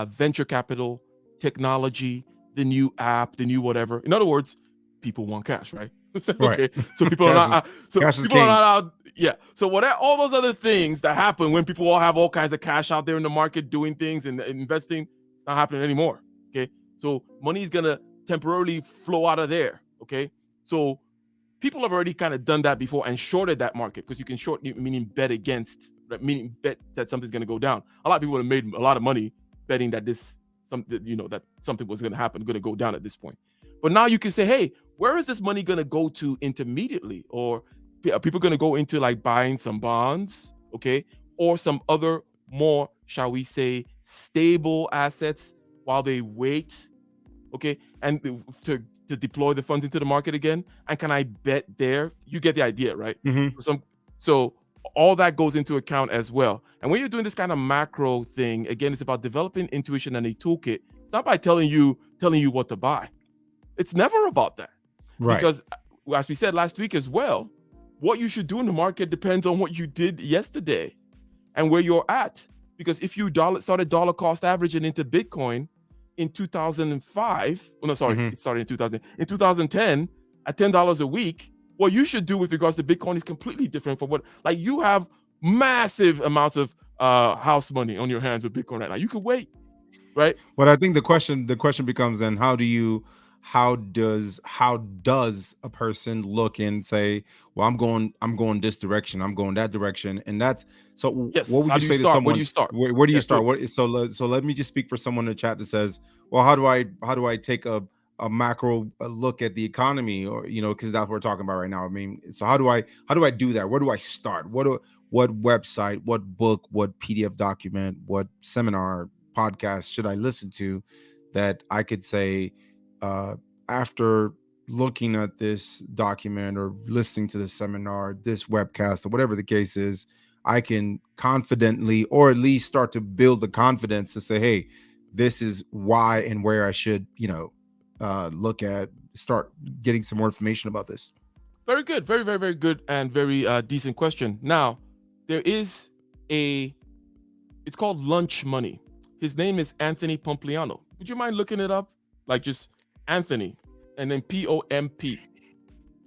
venture capital, technology, the new app, the new whatever. In other words, people want cash, right? Okay, so people are not. People are not out. Yeah. So all those other things that happen when people all have all kinds of cash out there in the market doing things and investing, it's not happening anymore. Okay. So money is gonna temporarily flow out of there. Okay. So people have already kind of done that before and shorted that market, because you can short, meaning bet against, right? Meaning bet that something's gonna go down. A lot of people have made a lot of money betting that that something was gonna happen, gonna go down at this point. But now you can say, hey, where is this money going to go to intermediately? Or are people going to go into like buying some bonds, okay? Or some other more, shall we say, stable assets while they wait, okay? And to deploy the funds into the market again? And can I bet there? You get the idea, right? So all that goes into account as well. And when you're doing this kind of macro thing, again, it's about developing intuition and a toolkit. It's not by telling you what to buy. It's never about that. Right. Because as we said last week as well, what you should do in the market depends on what you did yesterday and where you're at. Because if you started dollar cost averaging into Bitcoin in 2005, it started in 2000. In 2010 at $10 a week, what you should do with regards to Bitcoin is completely different from you have massive amounts of house money on your hands with Bitcoin right now. You could wait, right? But I think the question becomes then, how does a person look and say, well, I'm going this direction, I'm going that direction, and that's so. Yes. What would you say to someone? Where do you start? Where do you start? So let me just speak for someone in the chat that says, well, how do I take a a macro look at the economy, or because that's what we're talking about right now. I mean, so how do I do that? Where do I start? What website, what book, what PDF document, what seminar, podcast should I listen to that I could say, after looking at this document or listening to this seminar, this webcast, or whatever the case is, I can confidently, or at least start to build the confidence to say, hey, this is why and where I should, start getting some more information about this. Very good. Very, very, very good and very decent question. Now, there is it's called Lunch Money. His name is Anthony Pompliano. Would you mind looking it up? Like just Anthony and then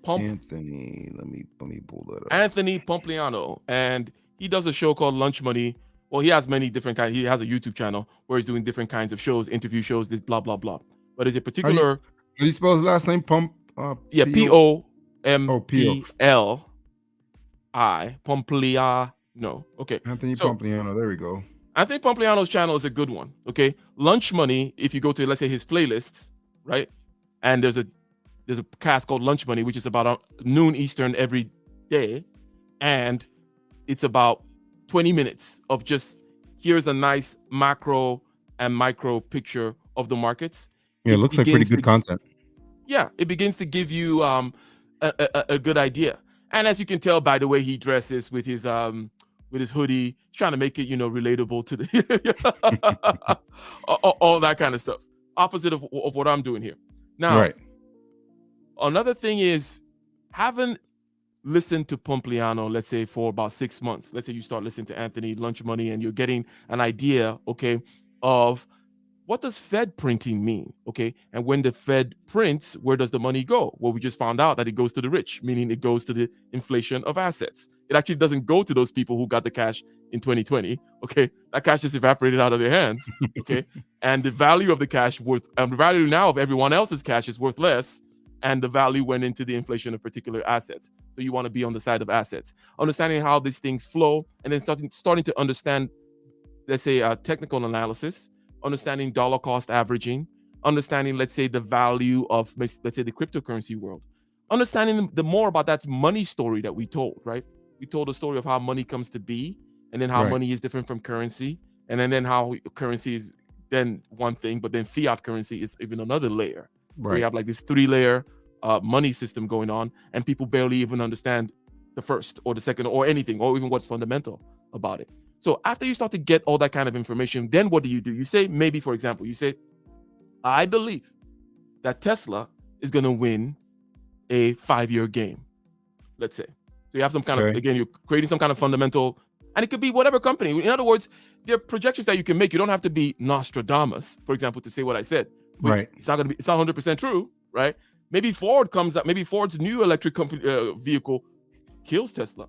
Pomp. Anthony, let me pull that up. Anthony Pompliano. And he does a show called Lunch Money. Well, he has many different kinds. He has a YouTube channel where he's doing different kinds of shows, interview shows, this blah, blah, blah. But is a particular... How do you spell his last name? Yeah, P-O-M-P-L-I. Pompliano. Okay. Anthony Pompliano. There we go. Anthony Pompliano's channel is a good one. Okay. Lunch Money, if you go to, let's say, his playlists, right? And there's a cast called Lunch Money, which is about noon Eastern every day. And it's about 20 minutes of just, here's a nice macro and micro picture of the markets. Yeah, it looks like pretty good content. Yeah, it begins to give you a good idea. And as you can tell by the way he dresses with his hoodie, he's trying to make it, relatable to the all that kind of stuff. Opposite of what I'm doing here. Now, right. Another thing is, having listened to Pompliano, let's say for about 6 months. Let's say you start listening to Anthony Lunch Money and you're getting an idea, okay, of what does Fed printing mean, okay? And when the Fed prints, where does the money go? Well, we just found out that it goes to the rich, meaning it goes to the inflation of assets. It actually doesn't go to those people who got the cash in 2020, okay? That cash just evaporated out of their hands, okay? And the value of the cash the value now of everyone else's cash is worth less, and the value went into the inflation of particular assets. So you want to be on the side of assets. Understanding how these things flow, and then starting to understand, let's say, technical analysis, understanding dollar cost averaging, understanding, let's say, the value of, let's say, the cryptocurrency world. Understanding the more about that money story that we told, right? We told the story of how money comes to be, and then how money is different from currency, and then how currency is then one thing, but then fiat currency is even another layer. Right. We have like this 3-layer money system going on, and people barely even understand the first or the second or anything, or even what's fundamental about it. So after you start to get all that kind of information, then what do? You say, maybe, for example, you say, I believe that Tesla is going to win a 5-year game, let's say. So you have some kind of, again, you're creating some kind of fundamental, and it could be whatever company. In other words, there are projections that you can make. You don't have to be Nostradamus, for example, to say what I said. Right. It's not 100% true, right? Maybe Ford comes out, maybe Ford's new electric vehicle kills Tesla.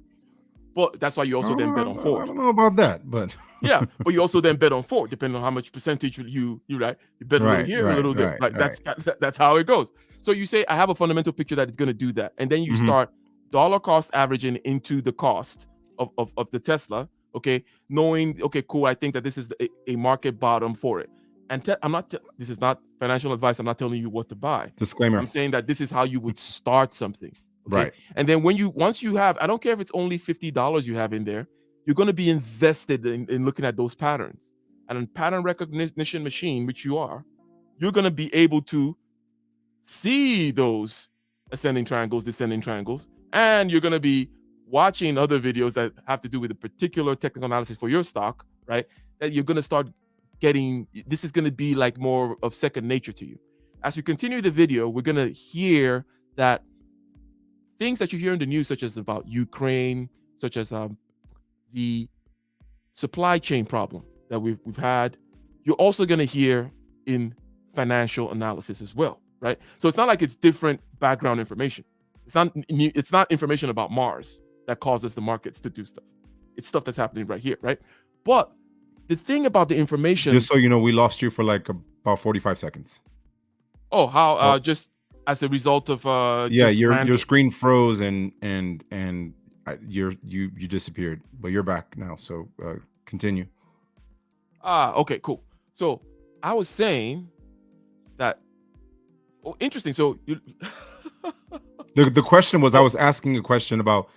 But that's why you also then bet on Ford. I don't know about that, but yeah, but you also then bet on Ford, depending on how much percentage you right. You bet a little here, a little there. Right. That's how it goes. So you say, I have a fundamental picture that it's going to do that, and then you start dollar cost averaging into the cost of the Tesla. Okay, knowing, okay, cool. I think that this is a market bottom for it. And this is not financial advice. I'm not telling you what to buy. Disclaimer. I'm saying that this is how you would start something. Okay? Right. And then once you have, I don't care if it's only $50 you have in there, you're going to be invested in looking at those patterns. And a pattern recognition machine, which you are, you're going to be able to see those ascending triangles, descending triangles, and you're going to be watching other videos that have to do with a particular technical analysis for your stock, right? That you're going to start getting, this is going to be like more of second nature to you. As we continue the video, we're going to hear that things that you hear in the news, such as about Ukraine, such as the supply chain problem that we've had, you're also going to hear in financial analysis as well, right? So it's not like it's different background information. It's not information about Mars that causes the markets to do stuff. It's stuff that's happening right here, right? But the thing about the information, just so you know, we lost you for like about 45 seconds. Oh, how? Just as a result of your screen froze and you disappeared, but you're back now. So continue. Okay, cool. So I was saying that Oh, interesting. So you, The question was, I was asking a question about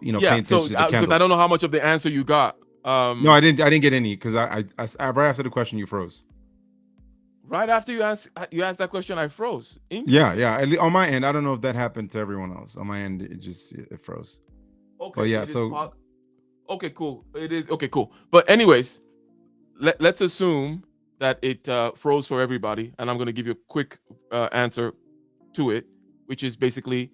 yeah. paying So attention to the because I candles. don't know how much of the answer you got. No, I didn't get any because I right after the question you froze. Right after you asked that question, I froze. Yeah, Interesting. yeah. On my end, I don't know if that happened to everyone else. On my end, it froze. Okay. But yeah, It is so okay, cool. It is okay, cool. But anyways, let's assume that it froze for everybody, and I'm going to give you a quick answer to it, which is basically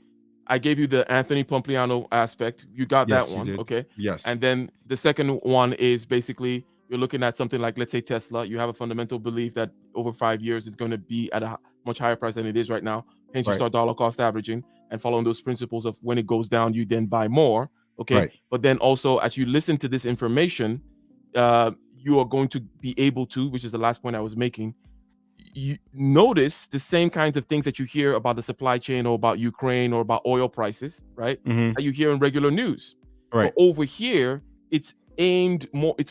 I gave you the Anthony Pompliano aspect. You got that yes, you one, did. okay? Yes. And then the second one is basically you're looking at something like, let's say, Tesla. You have a fundamental belief that over 5 years it's going to be at a much higher price than it is right now. Hence, you Right. start dollar cost averaging and following those principles of when it goes down, you then buy more. Okay. Right. But then also, as you listen to this information, you are going to be able to, which is the last point I was making, you notice the same kinds of things that you hear about the supply chain or about Ukraine or about oil prices, right? Mhm. That you hear in regular news. Right. But over here, it's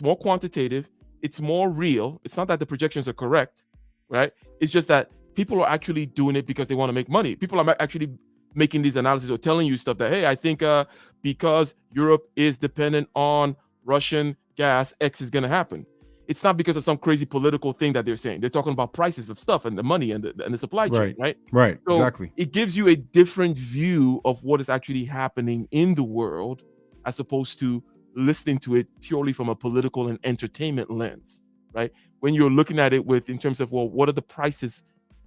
more quantitative, it's more real. It's not that the projections are correct, right? It's just that people are actually doing it because they want to make money. People are actually making these analyses or telling you stuff that, hey, I think because Europe is dependent on Russian gas, X is going to happen. It's not because of some crazy political thing that they're saying. They're talking about prices of stuff and the money and the supply chain, right? Right. So Exactly. it gives you a different view of what is actually happening in the world as opposed to listening to it purely from a political and entertainment lens, right? When you're looking at it in terms of, well, what are the prices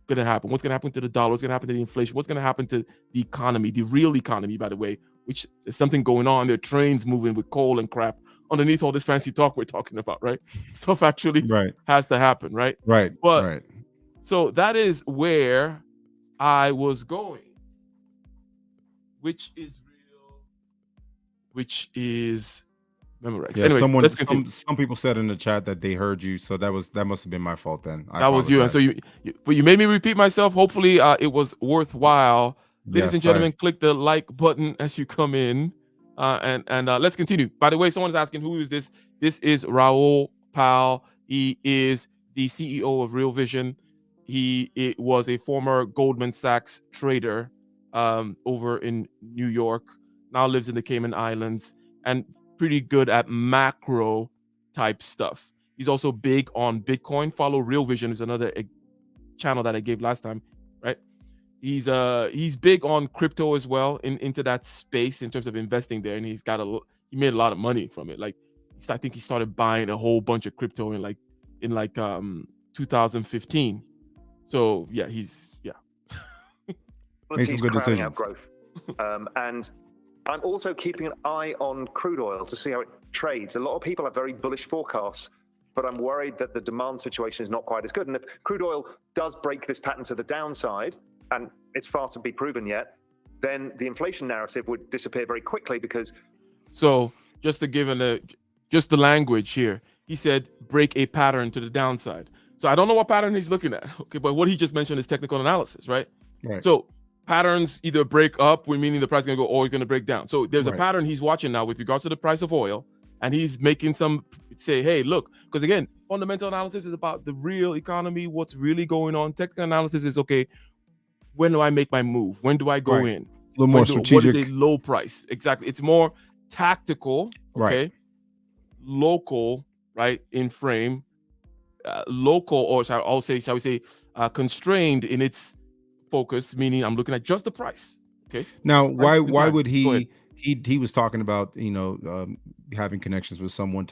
going to happen? What's going to happen to the dollar? What's going to happen to the inflation? What's going to happen to the economy, the real economy, by the way, which is something going on. There are trains moving with coal and crap underneath all this fancy talk we're talking about, right? Stuff actually has to happen, right? Right. But right. so that is where I was going, which is real, which is memorized. Yeah, Anyways, let's continue. some people said in the chat that they heard you, so that must have been my fault then. That was you, and so but you made me repeat myself. Hopefully, it was worthwhile. Ladies and gentlemen, click the like button as you come in, and let's continue. By the way, someone's asking, who is this? This is Raul Pal. He is the CEO of Real Vision. It was a former Goldman Sachs trader over in New York. Now lives in the Cayman Islands and pretty good at macro type stuff. He's also big on Bitcoin. Follow Real Vision is another channel that I gave last time, right? He's big on crypto as well, into that space in terms of investing there, and he made a lot of money from it. Like, I think he started buying a whole bunch of crypto in 2015. So yeah, made some good decisions. Out growth, and I'm also keeping an eye on crude oil to see how it trades. A lot of people have very bullish forecasts, but I'm worried that the demand situation is not quite as good. And if crude oil does break this pattern to the downside, and it's far to be proven yet, then the inflation narrative would disappear very quickly because... So just to give just the language here, he said break a pattern to the downside. So I don't know what pattern he's looking at, okay, but what he just mentioned is technical analysis, right? Right. So patterns either break up, meaning the price is going to go, or it's going to break down. So there's a pattern he's watching now with regards to the price of oil, and he's making say, hey, look, because again, fundamental analysis is about the real economy, what's really going on. Technical analysis is, okay, when do I make my move? When do I go in? A little more strategic. What is a low price? Exactly. It's more tactical, okay? Local, right, in frame. Local, or shall we say, constrained in its focus, meaning I'm looking at just the price. Okay. Now, why would he was talking about having connections with someone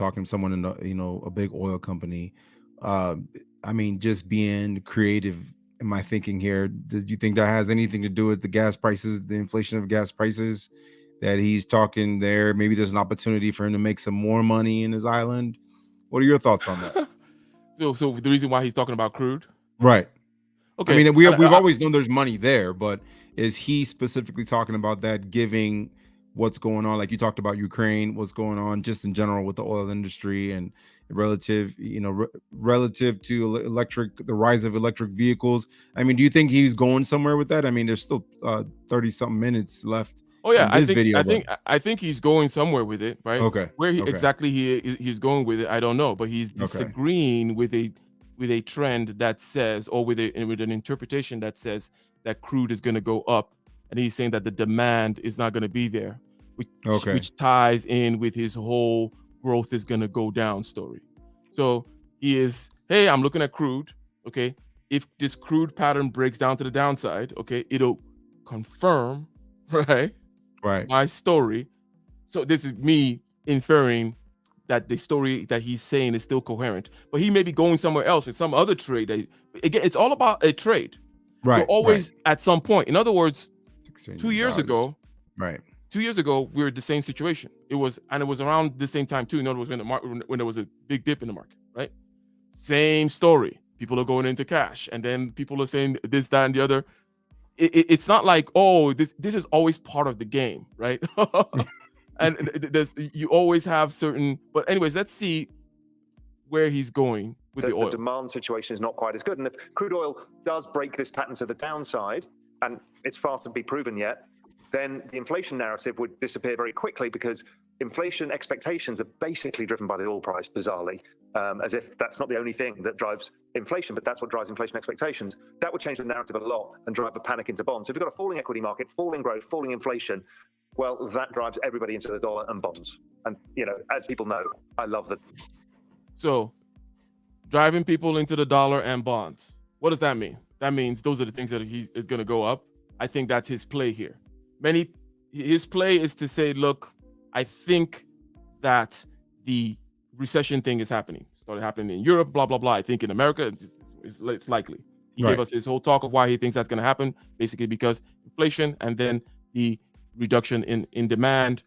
in a big oil company. I mean, just being creative. Am I thinking here? Do you think that has anything to do with the gas prices, the inflation of gas prices that he's talking there? Maybe there's an opportunity for him to make some more money in his island. What are your thoughts on that? So the reason why he's talking about crude, right? Okay. I mean, we've always known there's money there, but is he specifically talking about that, giving what's going on? Like you talked about Ukraine, what's going on just in general with the oil industry and relative to the rise of electric vehicles. I mean, do you think he's going somewhere with that? I mean, there's still 30 something minutes left. Oh yeah, I think he's going somewhere with it, right? Okay. Where exactly he's going with it, I don't know, but he's disagreeing with a trend that says, or with an interpretation that says that crude is going to go up, and he's saying that the demand is not going to be there, which ties in with his whole growth is going to go down story. So he is, hey, I'm looking at crude. Okay, if this crude pattern breaks down to the downside, okay, it'll confirm, right, my story. So this is me inferring that the story that he's saying is still coherent, but he may be going somewhere else with some other trade. That, again, it's all about a trade. You're always at some point. In other words, 2 years ago, 2 years ago, we were in the same situation. It was around the same time too. In other words, when there was a big dip in the market, right? Same story. People are going into cash, and then people are saying this, that, and the other. It's not like, oh, this is always part of the game, right? And you always have certain. But anyways, let's see where he's going with the oil. The demand situation is not quite as good, and if crude oil does break this pattern to the downside, and it's far to be proven yet, then the inflation narrative would disappear very quickly, because inflation expectations are basically driven by the oil price, bizarrely, as if that's not the only thing that drives inflation, but that's what drives inflation expectations. That would change the narrative a lot and drive a panic into bonds. So if you've got a falling equity market, falling growth, falling inflation, well, that drives everybody into the dollar and bonds. And, as people know, I love that. So driving people into the dollar and bonds. What does that mean? That means those are the things that he is going to go up. I think that's his play here. His play is to say, look, I think that the recession thing is happening. It started happening in Europe, blah, blah, blah. I think in America, it's likely. He gave us his whole talk of why he thinks that's going to happen, basically because inflation and then the reduction in demand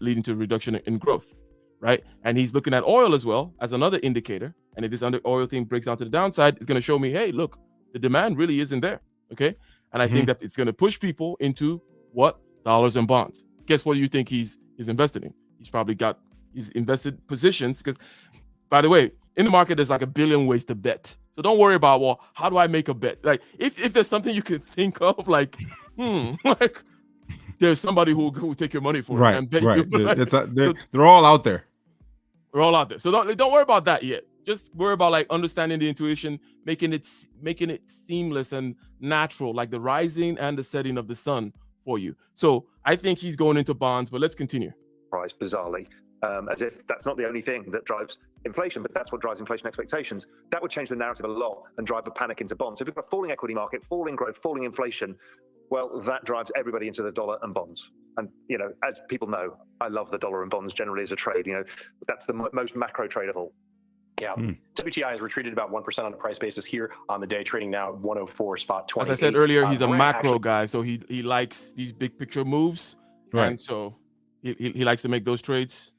leading to a reduction in growth, right? And he's looking at oil as well as another indicator. And if this oil thing breaks down to the downside, it's going to show me, hey, look, the demand really isn't there, okay? And I think that it's going to push people into what? Dollars and bonds. Guess what you think he's invested in? He's invested positions, because, by the way, in the market, there's like 1 billion ways to bet. So don't worry about, well, how do I make a bet? Like, if there's something you could think of, like, like, there's somebody who will take your money for it and bet you. They're all out there. They're all out there. So don't worry about that yet. Just worry about like understanding the intuition, making it seamless and natural, like the rising and the setting of the sun for you. So I think he's going into bonds, but let's continue. Price, bizarrely, as if that's not the only thing that drives inflation, but that's what drives inflation expectations. That would change the narrative a lot and drive a panic into bonds. So if you've got a falling equity market, falling growth, falling inflation, well, that drives everybody into the dollar and bonds. And, as people know, I love the dollar and bonds generally as a trade. That's the most macro trade of all. Yeah. WTI has retreated about 1% on a price basis here on the day, trading now at 104.20. As I said earlier, he's a macro guy, so he likes these big picture moves, and so he likes to make those trades.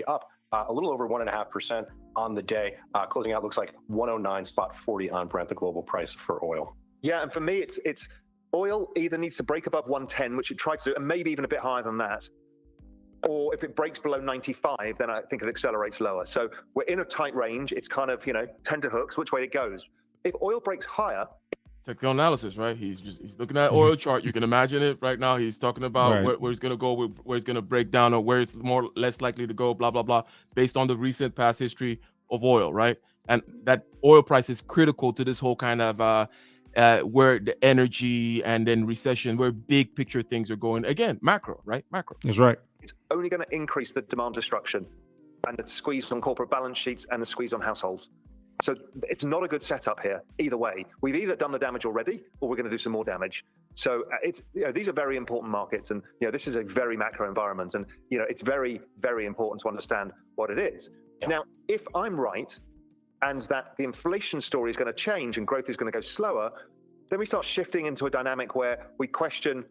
Up a little over 1.5% on the day, closing out looks like 109.40 on Brent, the global price for oil. Yeah, and for me, it's oil either needs to break above 110, which it tried to do, and maybe even a bit higher than that. Or if it breaks below 95, then I think it accelerates lower. So we're in a tight range. It's kind of, tenterhooks, which way it goes. If oil breaks higher. Technical analysis, right? He's looking at oil chart. You can imagine it right now. He's talking about where it's going to go, where it's going to break down, or where it's less likely to go, blah, blah, blah, based on the recent past history of oil, right? And that oil price is critical to this whole kind of where the energy and then recession, where big picture things are going. Again, macro, right? Macro. That's right. It's only going to increase the demand destruction and the squeeze on corporate balance sheets and the squeeze on households. So it's not a good setup here either way. We've either done the damage already or we're going to do some more damage. So it's these are very important markets, and this is a very macro environment, and it's very, very important to understand what it is. Yeah. Now, if I'm right and that the inflation story is going to change and growth is going to go slower, then we start shifting into a dynamic where we question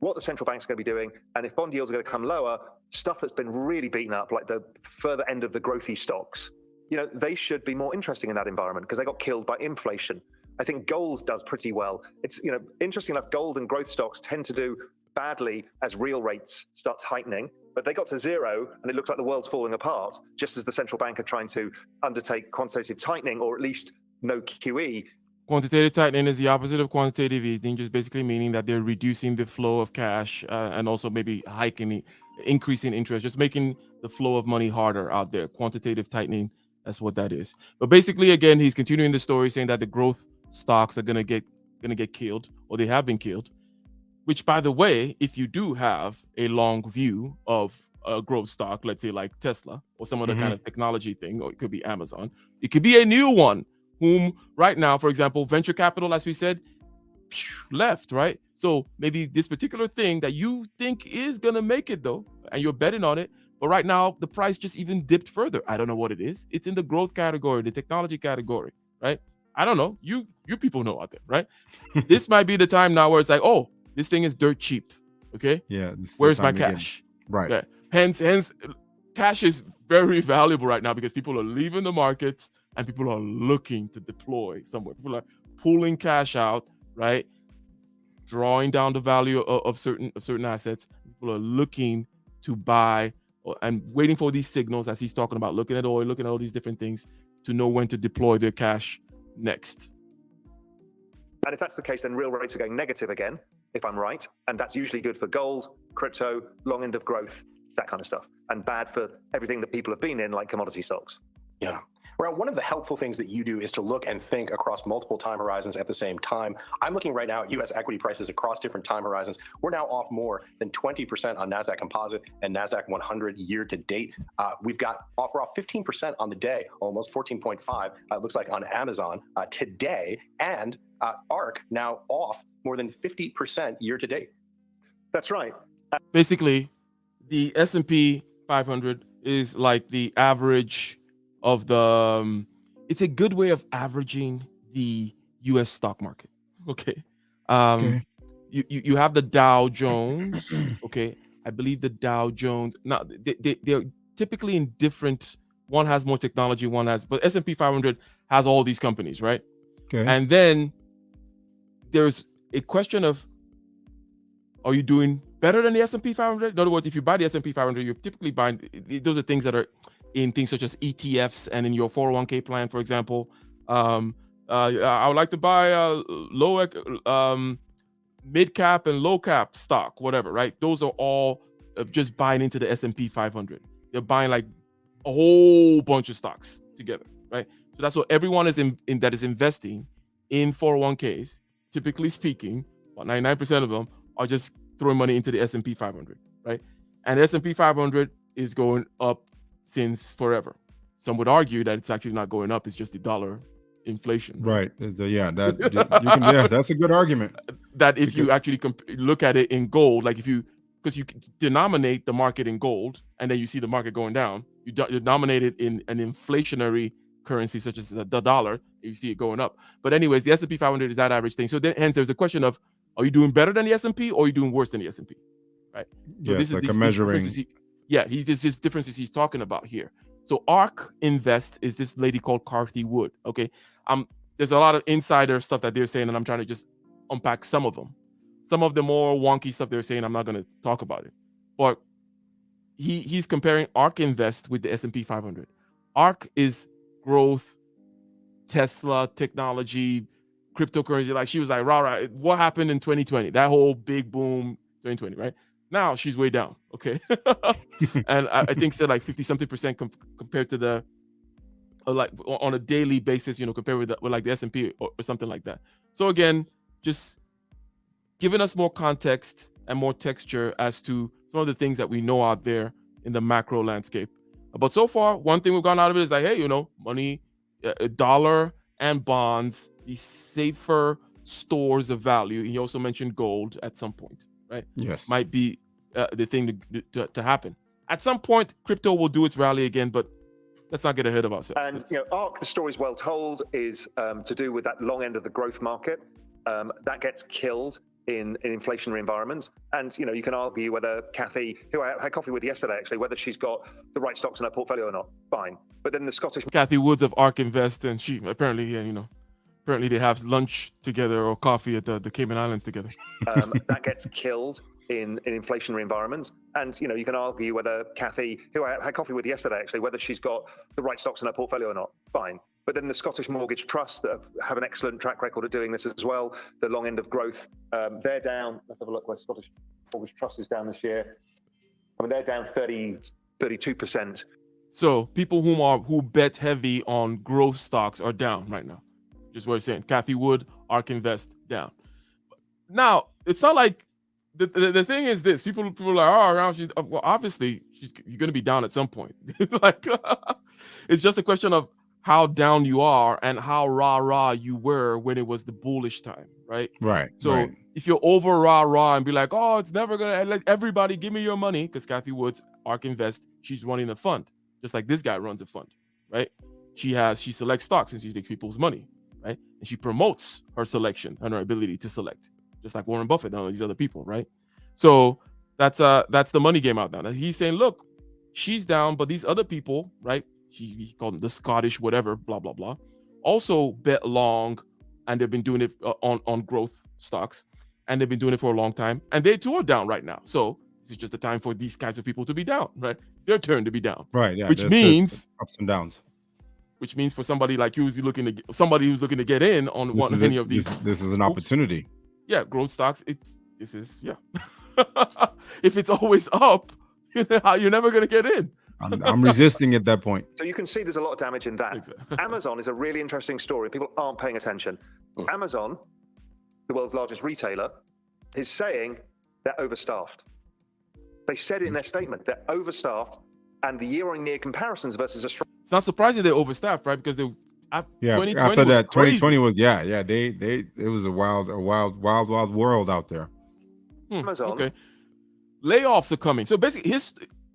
what the central bank's going to be doing, and if bond yields are going to come lower, stuff that's been really beaten up, like the further end of the growthy stocks, they should be more interesting in that environment because they got killed by inflation. I think gold does pretty well. It's, interesting enough, gold and growth stocks tend to do badly as real rates start tightening, but they got to zero and it looks like the world's falling apart, just as the central bank are trying to undertake quantitative tightening, or at least no QE. Quantitative tightening is the opposite of quantitative easing, just basically meaning that they're reducing the flow of cash and also maybe increasing interest, just making the flow of money harder out there. Quantitative tightening, that's what that is. But basically, again, he's continuing the story saying that the growth stocks are going to get going to get killed, or they have been killed. Which, by the way, if you do have a long view of a growth stock, let's say like Tesla or some other kind of technology thing, or it could be Amazon, it could be a new one, whom right now, for example, venture capital, as we said, left, right? So maybe this particular thing that you think is going to make it though, and you're betting on it, but right now the price just even dipped further. I don't know what it is. It's in the growth category, the technology category, right? I don't know. You people know out there, right? This might be the time now where it's like, oh, this thing is dirt cheap. Okay. Yeah. Where's my cash? Right. Okay. Hence, cash is very valuable right now because people are leaving the market and people are looking to deploy somewhere. People are pulling cash out, right? Drawing down the value of certain assets. People are looking to buy and waiting for these signals, as he's talking about, looking at oil, looking at all these different things to know when to deploy their cash next. And if that's the case, then real rates are going negative again, if I'm right. And that's usually good for gold, crypto, long end of growth, that kind of stuff. And bad for everything that people have been in, like commodity stocks. Yeah. Well, one of the helpful things that you do is to look and think across multiple time horizons at the same time. I'm looking right now at U.S. equity prices across different time horizons. We're now off more than 20% on NASDAQ Composite and NASDAQ 100 year to date. We're off 15% on the day, almost 14.5. It looks like on Amazon today, and ARK now off more than 50% year to date. That's right. Basically, the S&P 500 is like the average of the it's a good way of averaging the US stock market. Okay. You have the Dow Jones. Okay. I believe the Dow Jones. Now they're typically in different, one has more technology, one has, but S&P 500 has all these companies, right? Okay. And then there's a question of, are you doing better than the S&P 500? In other words, if you buy the S&P 500, you're typically buying, those are things that are in things such as ETFs and in your 401k plan, for example. I would like to buy a mid cap and low cap stock, whatever, right? Those are all just buying into the S&P 500. They're buying like a whole bunch of stocks together, right? So that's what everyone is in that is investing in 401ks. Typically speaking, about 99% of them are just throwing money into the S&P 500, right? And the S&P 500 is going up since forever. Some would argue that it's actually not going up; it's just the dollar inflation. Right. That's a good argument. That if you actually look at it in gold, like because you denominate the market in gold, and then you see the market going down, you denominate it in an inflationary currency such as the dollar, you see it going up. But anyways, the S&P 500 is that average thing. So then, hence, there's a question of, are you doing better than the S&P, or are you doing worse than the S&P? Right. So this is like a measuring. These differences he's talking about here. So ARK Invest is this lady called Cathie Wood. Okay. There's a lot of insider stuff that they're saying, and I'm trying to just unpack some of them. Some of the more wonky stuff they're saying, I'm not going to talk about it. But he's comparing ARK Invest with the S&P 500. ARK is growth, Tesla, technology, cryptocurrency. Like she was like, rah, what happened in 2020? That whole big boom 2020, right? Now she's way down, okay? And I think said like 50-something% compared to the, like on a daily basis, compared with like the S&P or something like that. So again, just giving us more context and more texture as to some of the things that we know out there in the macro landscape. But so far, one thing we've gone out of it is like, hey, money, dollar and bonds, these safer stores of value. He also mentioned gold at some point. Right? Yes. Might be the thing to happen. At some point, crypto will do its rally again, but let's not get ahead of ourselves. And ARK, the story's well told, is to do with that long end of the growth market. That gets killed in inflationary environments. And you can argue whether Cathie, who I had coffee with yesterday, actually, whether she's got the right stocks in her portfolio or not. Fine. But then the Scottish Cathie Woods of ARK Invest, and she apparently, apparently they have lunch together or coffee at the Cayman Islands together. That gets killed in inflationary environments. And you can argue whether Cathie, who I had coffee with yesterday, actually, whether she's got the right stocks in her portfolio or not. Fine. But then the Scottish Mortgage Trust that have an excellent track record of doing this as well, the long end of growth, they're down. Let's have a look where Scottish Mortgage Trust is down this year. I mean, they're down 32%. So people who bet heavy on growth stocks are down right now. Just what I'm saying. Cathie Wood, ARK Invest down. Now, it's not like the thing is this: people are like, oh, around she's well, obviously you're going to be down at some point. Like, it's just a question of how down you are and how rah you were when it was the bullish time, right? Right. So right. if you're over rah and be like, oh, it's never gonna let everybody give me your money, because Kathy Woods, ARK Invest, she's running a fund, just like this guy runs a fund, right? She selects stocks and she takes people's money, right? And she promotes her selection and her ability to select, just like Warren Buffett and all these other people, right? So that's the money game out now. Now he's saying, look, she's down, but these other people, right? He called them the Scottish whatever, blah blah blah, also bet long, and they've been doing it on growth stocks, and they've been doing it for a long time, and they too are down right now. So this is just the time for these kinds of people to be down, right? It's their turn to be down, Right. Yeah. which there's means ups and downs. Which means for somebody like you who's looking to get in on any of these, this is an opportunity. Yeah, growth stocks. If it's always up, you're never gonna get in. I'm resisting at that point. So you can see there's a lot of damage in that. Exactly. Amazon is a really interesting story. People aren't paying attention. Amazon, the world's largest retailer, is saying they're overstaffed. They said it in their statement. They're overstaffed, and the year-on-year comparisons versus a strong. It's not surprising they're overstaffed, right? Because 2020 after that, 2020 was crazy. it was a wild world out there. Amazon. Okay. Layoffs are coming. So basically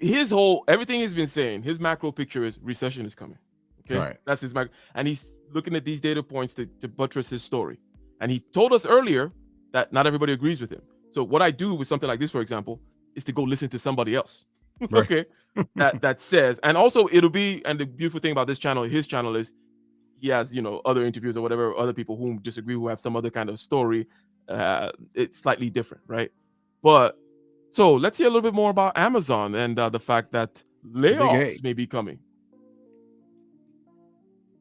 his whole everything he's been saying, his macro picture is recession is coming. Okay. Right. That's his macro, and he's looking at these data points to buttress his story. And he told us earlier that not everybody agrees with him. So what I do with something like this, for example, is to go listen to somebody else. Right. Okay. that says, and also it'll be, and the beautiful thing about his channel is he has, other interviews or whatever, other people who disagree, who have some other kind of story. It's slightly different, right? But so let's hear a little bit more about Amazon and the fact that layoffs may be coming.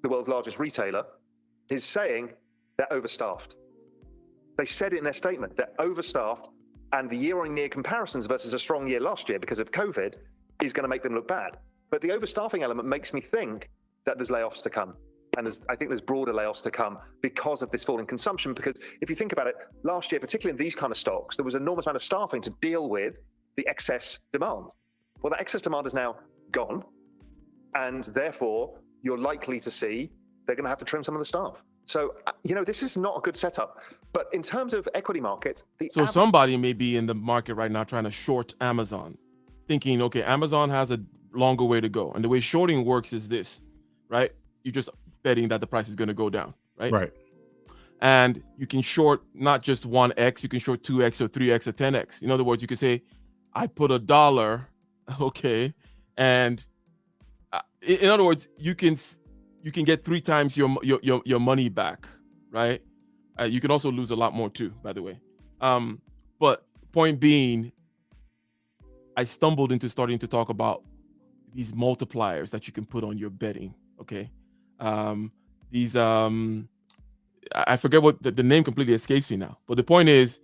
The world's largest retailer is saying they're overstaffed. They said it in their statement. They're overstaffed, and the year-on-year comparisons versus a strong year last year because of COVID is going to make them look bad. But the overstaffing element makes me think that there's layoffs to come. And I think there's broader layoffs to come because of this fall in consumption. Because if you think about it, last year, particularly in these kind of stocks, there was an enormous amount of staffing to deal with the excess demand. Well, that excess demand is now gone. And therefore, you're likely to see they're going to have to trim some of the staff. So, this is not a good setup. But in terms of equity markets, somebody may be in the market right now trying to short Amazon, thinking, okay, Amazon has a longer way to go. And the way shorting works is this, right? You're just betting that the price is going to go down, right? Right. And you can short not just 1x, you can short 2x or 3x or 10x. In other words, you can say, I put $1, okay, and in other words, you can get 3 times your money back, right? You can also lose a lot more too, by the way. But point being, I stumbled into starting to talk about these multipliers that you can put on your betting, okay? I forget what the name completely escapes me now, but the point is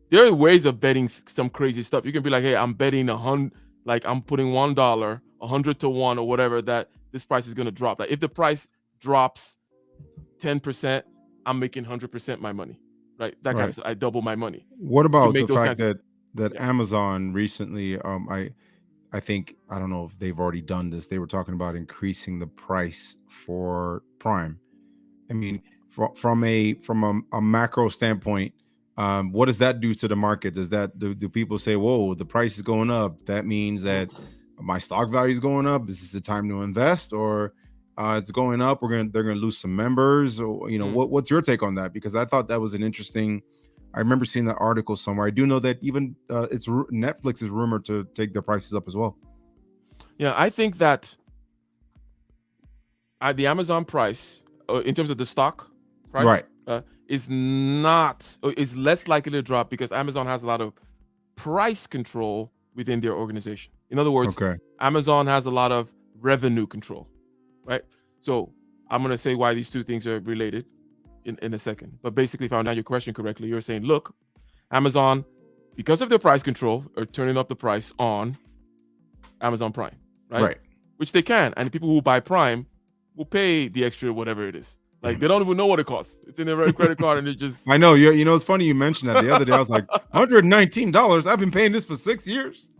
there are ways of betting some crazy stuff. You can be like, hey, I'm betting I'm putting $1, 100 to 1 or whatever, that this price is going to drop. Like if the price drops 10%, I'm making 100% my money, right? That kind of stuff. I double my money. What about the fact that Amazon recently, I think, I don't know if they've already done this. They were talking about increasing the price for Prime. I mean, from a macro standpoint, what does that do to the market? Do people say, whoa, the price is going up? That means that my stock value is going up. Is this the time to invest, or it's going up? They're gonna lose some members, or what's your take on that? Because I thought that was an interesting. I remember seeing that article somewhere. I do know that even Netflix is rumored to take their prices up as well. Yeah, I think that the Amazon price, in terms of the stock price, is less likely to drop because Amazon has a lot of price control within their organization. In other words, Amazon has a lot of revenue control, right? So I'm going to say why these two things are related in a second. But basically, if I understand your question correctly, you're saying, look, Amazon, because of their price control, are turning up the price on Amazon Prime, right? Right. Which they can. And the people who buy Prime will pay the extra whatever it is. Like they don't even know what it costs. It's in their credit card, and it just. I know. You know, it's funny you mentioned that the other day. I was like, $119. I've been paying this for 6 years.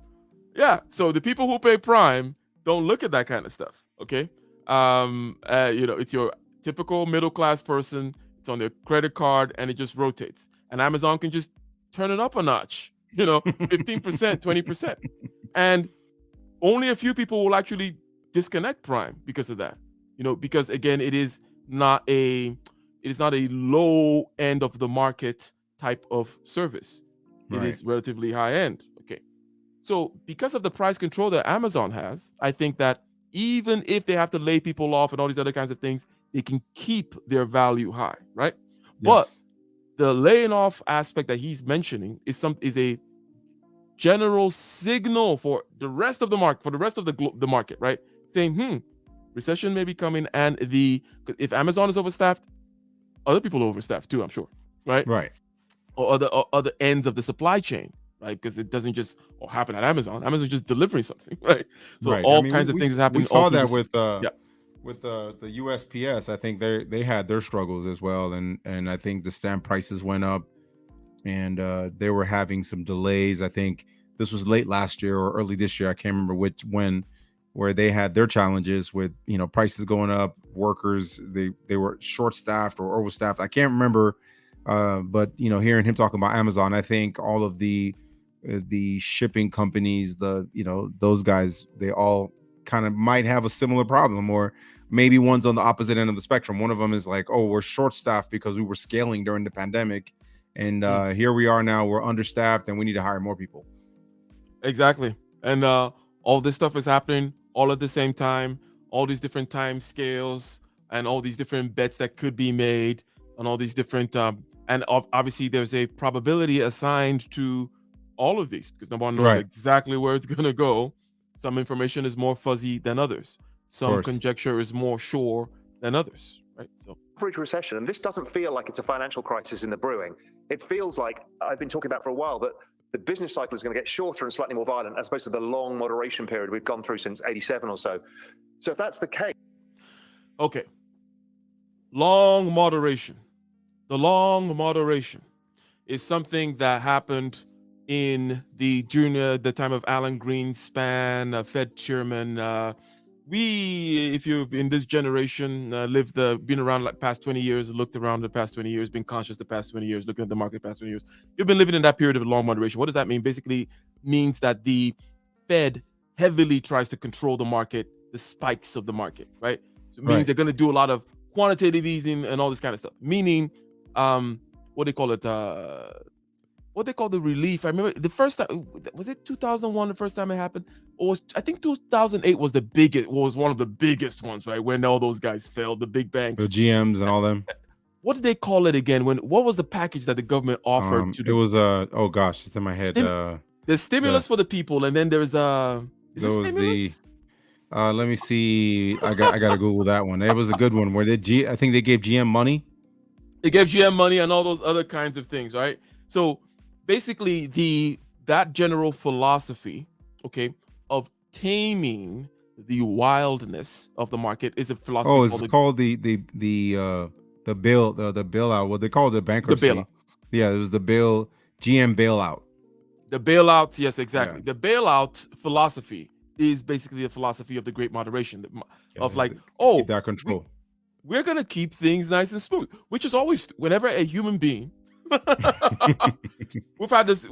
Yeah. So the people who pay Prime don't look at that kind of stuff. Okay. It's your typical middle class person. It's on their credit card, and it just rotates. And Amazon can just turn it up a notch. 15%, 20%, and only a few people will actually disconnect Prime because of that. Because again, it is not a low end of the market type of service. It is relatively high end. Okay. So because of the price control that Amazon has, I think that even if they have to lay people off and all these other kinds of things, they can keep their value high, right? Yes. But the laying off aspect that he's mentioning is a general signal for the rest of the market, for the rest of the market, right? Saying, recession may be coming, and if Amazon is overstaffed, other people are overstaffed too, I'm sure, right? Right. Or other ends of the supply chain, right? Because it doesn't just happen at Amazon. Amazon's just delivering something, right? So all kinds of things is happening. We saw that with the USPS. I think they had their struggles as well, and I think the stamp prices went up, and they were having some delays. I think this was late last year or early this year. I can't remember where they had their challenges with prices going up, workers they were short staffed or overstaffed. I can't remember, but hearing him talking about Amazon, I think all of the shipping companies, those guys, they all kind of might have a similar problem, or maybe one's on the opposite end of the spectrum. One of them is like, oh, we're short staffed because we were scaling during the pandemic, and here we are now, we're understaffed and we need to hire more people. Exactly. And all this stuff is happening all at the same time, all these different time scales and all these different bets that could be made on all these different and obviously there's a probability assigned to all of these because no one knows exactly where it's going to go. Some information is more fuzzy than others. Some conjecture is more sure than others, right? So average recession, and this doesn't feel like it's a financial crisis in the brewing. It feels like I've been talking about for a while that the business cycle is going to get shorter and slightly more violent as opposed to the long moderation period we've gone through since 87 or so. So if that's the case. Okay. Long moderation. The long moderation is something that happened during the time of Alan Greenspan, Fed chairman. If you've in this generation, been around like past 20 years, looked around the past 20 years, been conscious the past 20 years, looking at the market the past 20 years, you've been living in that period of long moderation. What does that mean? Basically means that the Fed heavily tries to control the market, the spikes of the market, right? So it means they're going to do a lot of quantitative easing and all this kind of stuff. Meaning, what they call it, what they call the relief. I remember the first time, was it 2001, the first time it happened? Or I think 2008 was one of the biggest ones, right? When all those guys failed, the big banks. The GMs and all them. What did they call it again? What was the package that the government offered to it was oh gosh, it's in my head. The stimulus for the people, and then there's let me see. I gotta Google that one. It was a good one where I think they gave GM money. They gave GM money and all those other kinds of things, right? So basically that general philosophy, okay, of taming the wildness of the market is a philosophy. Oh, it's called the bailout. What they call it, the bankruptcy. The bailout. Yeah, it was the GM bailout. The bailouts, yes, exactly. Yeah. The bailout philosophy is basically the philosophy of the Great Moderation, keep that control. We're gonna keep things nice and smooth, which is always whenever a human being. We've had this.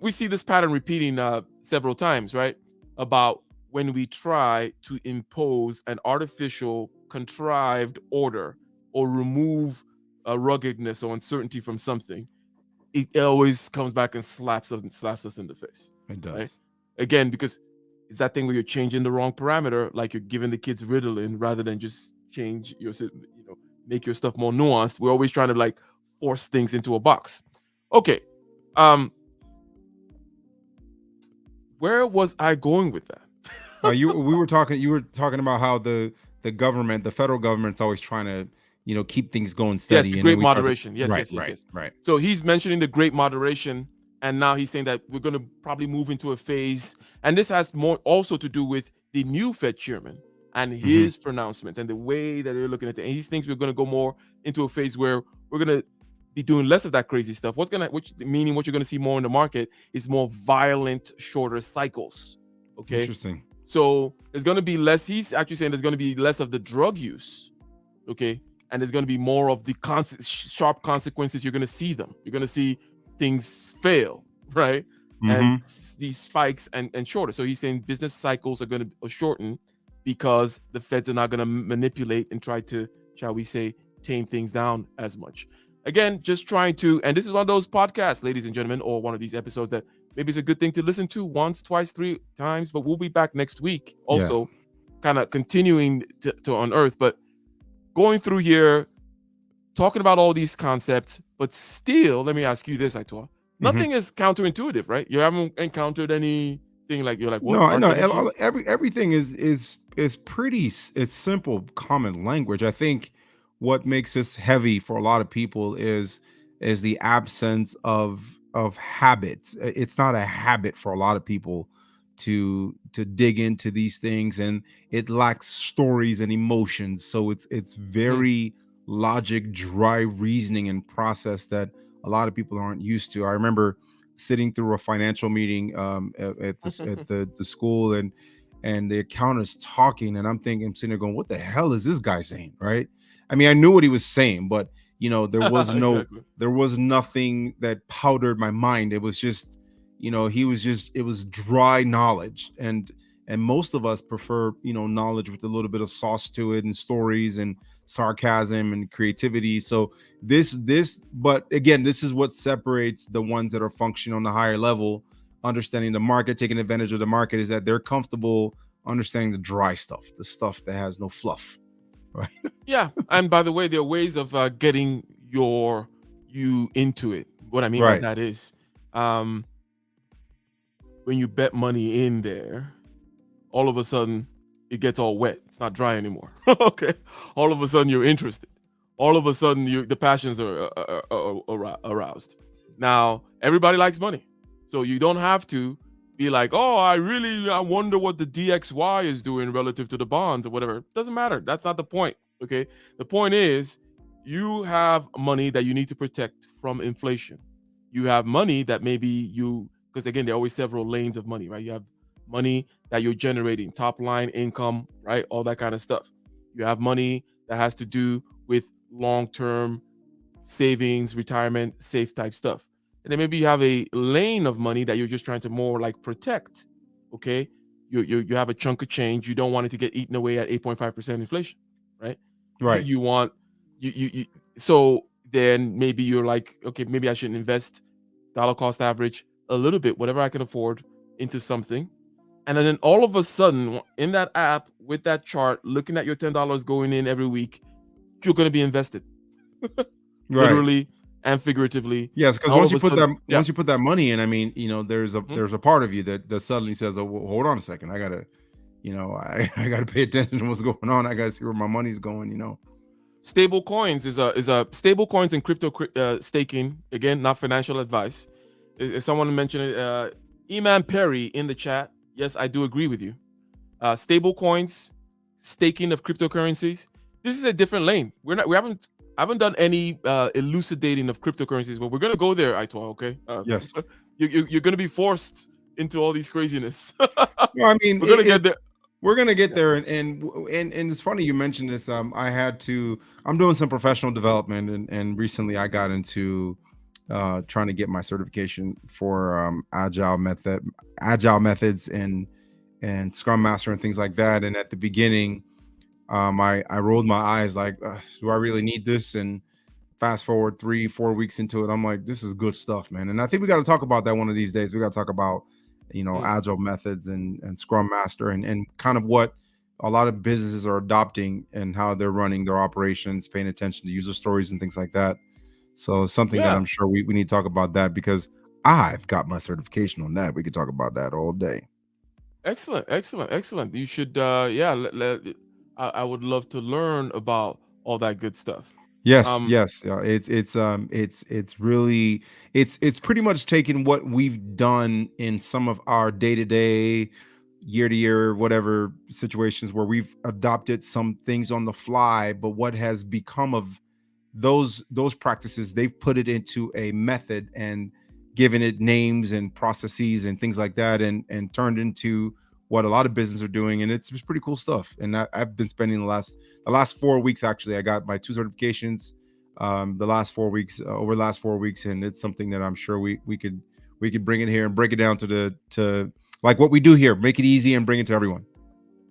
We see this pattern repeating several times, right? About when we try to impose an artificial, contrived order or remove a ruggedness or uncertainty from something, it always comes back and slaps us in the face. It does. Right? Again, because it's that thing where you're changing the wrong parameter, like you're giving the kids Ritalin rather than just change make your stuff more nuanced. We're always trying to force things into a box. Okay. Where was I going with that? You were talking about how the government, the federal government's always trying to keep things going steady. Yes, the Great Moderation. Yes. Right. So he's mentioning the Great Moderation, and now he's saying that we're going to probably move into a phase, and this has more also to do with the new Fed chairman, and his pronouncements and the way that they're looking at it. And he thinks we're going to go more into a phase where we're going to be doing less of that crazy stuff. Meaning what you're going to see more in the market is more violent, shorter cycles. Okay. Interesting. So there's going to be less. He's actually saying there's going to be less of the drug use. Okay. And there's going to be more of the sharp consequences. You're going to see them. You're going to see things fail, right? And these spikes and shorter. So he's saying business cycles are going to shorten because the feds are not going to manipulate and try to, shall we say, tame things down as much. Again, just trying to, and this is one of those podcasts, ladies and gentlemen, or one of these episodes that maybe it's a good thing to listen to once, twice, 3 times, but we'll be back next week also kind of continuing to unearth, but going through here, talking about all these concepts, but still, let me ask you this, Aitor. Nothing is counterintuitive, right? You haven't encountered anything like you're like, what? No, I know. Everything is pretty. It's simple, common language. I think what makes this heavy for a lot of people is the absence of habits. It's not a habit for a lot of people to dig into these things, and it lacks stories and emotions. So it's very logic, dry reasoning and process that a lot of people aren't used to. I remember sitting through a financial meeting at the school, and the accountant's talking, and I'm sitting there going, what the hell is this guy saying? Right? I mean, I knew what he was saying, but there was there was nothing that powdered my mind. It was just, it was dry knowledge. And most of us prefer, knowledge with a little bit of sauce to it, and stories and sarcasm and creativity. So but again, this is what separates the ones that are functioning on the higher level, understanding the market, taking advantage of the market, is that they're comfortable understanding the dry stuff, the stuff that has no fluff. Right. Yeah. And by the way, there are ways of getting you into it. What I mean by that is when you bet money in there, all of a sudden it gets all wet. It's not dry anymore. Okay. All of a sudden you're interested. All of a sudden the passions are aroused. Now, everybody likes money. So you don't have to be like, oh, I wonder what the DXY is doing relative to the bonds or whatever. It doesn't matter. That's not the point. Okay. The point is you have money that you need to protect from inflation. You have money that maybe because again, there are always several lanes of money, right? You have money that you're generating, top line income, right? All that kind of stuff. You have money that has to do with long-term savings, retirement, safe type stuff. And then maybe you have a lane of money that you're just trying to more like protect. Okay. You have a chunk of change. You don't want it to get eaten away at 8.5% inflation, right? Right. You want so then maybe you're like, okay, maybe I should invest dollar cost average a little bit, whatever I can afford, into something. And then all of a sudden in that app with that chart, looking at your $10 going in every week, you're going to be invested. Literally and figuratively. Yes, because once you put that money in, I mean, there's a part of you that suddenly says, oh, well, hold on a second, I gotta, I gotta pay attention to what's going on. I gotta see where my money's going. Stable coins is a stable coins and crypto staking. Again, not financial advice. If someone mentioned it, Eman Perry in the chat. Yes, I do agree with you. Stable coins, staking of cryptocurrencies. This is a different lane. I haven't done any elucidating of cryptocurrencies, but we're gonna go there, Aitor. Okay. Yes. You're gonna be forced into all these craziness. No, I mean, we're gonna get there. We're gonna get there, and it's funny you mentioned this. I'm doing some professional development, and recently I got into trying to get my certification for agile methods and Scrum Master and things like that. And at the beginning, I rolled my eyes like, do I really need this? And fast forward 3-4 weeks into it, I'm like, this is good stuff, man. And I think we got to talk about that one of these days. We got to talk about, agile methods and Scrum Master and kind of what a lot of businesses are adopting and how they're running their operations, paying attention to user stories and things like that. So something that I'm sure we need to talk about that, because I've got my certification on that. We could talk about that all day. Excellent. You should, I would love to learn about all that good stuff. Yes. It's really, it's pretty much taken what we've done in some of our day-to-day year to year, whatever situations where we've adopted some things on the fly, but what has become of those practices, they've put it into a method and given it names and processes and things like that, and turned into what a lot of businesses are doing, and it's pretty cool stuff. And I've been spending the last 4 weeks, actually. I got my 2 certifications the last 4 weeks, over the last 4 weeks, and it's something that I'm sure we could bring it here and break it down to like what we do here, make it easy and bring it to everyone.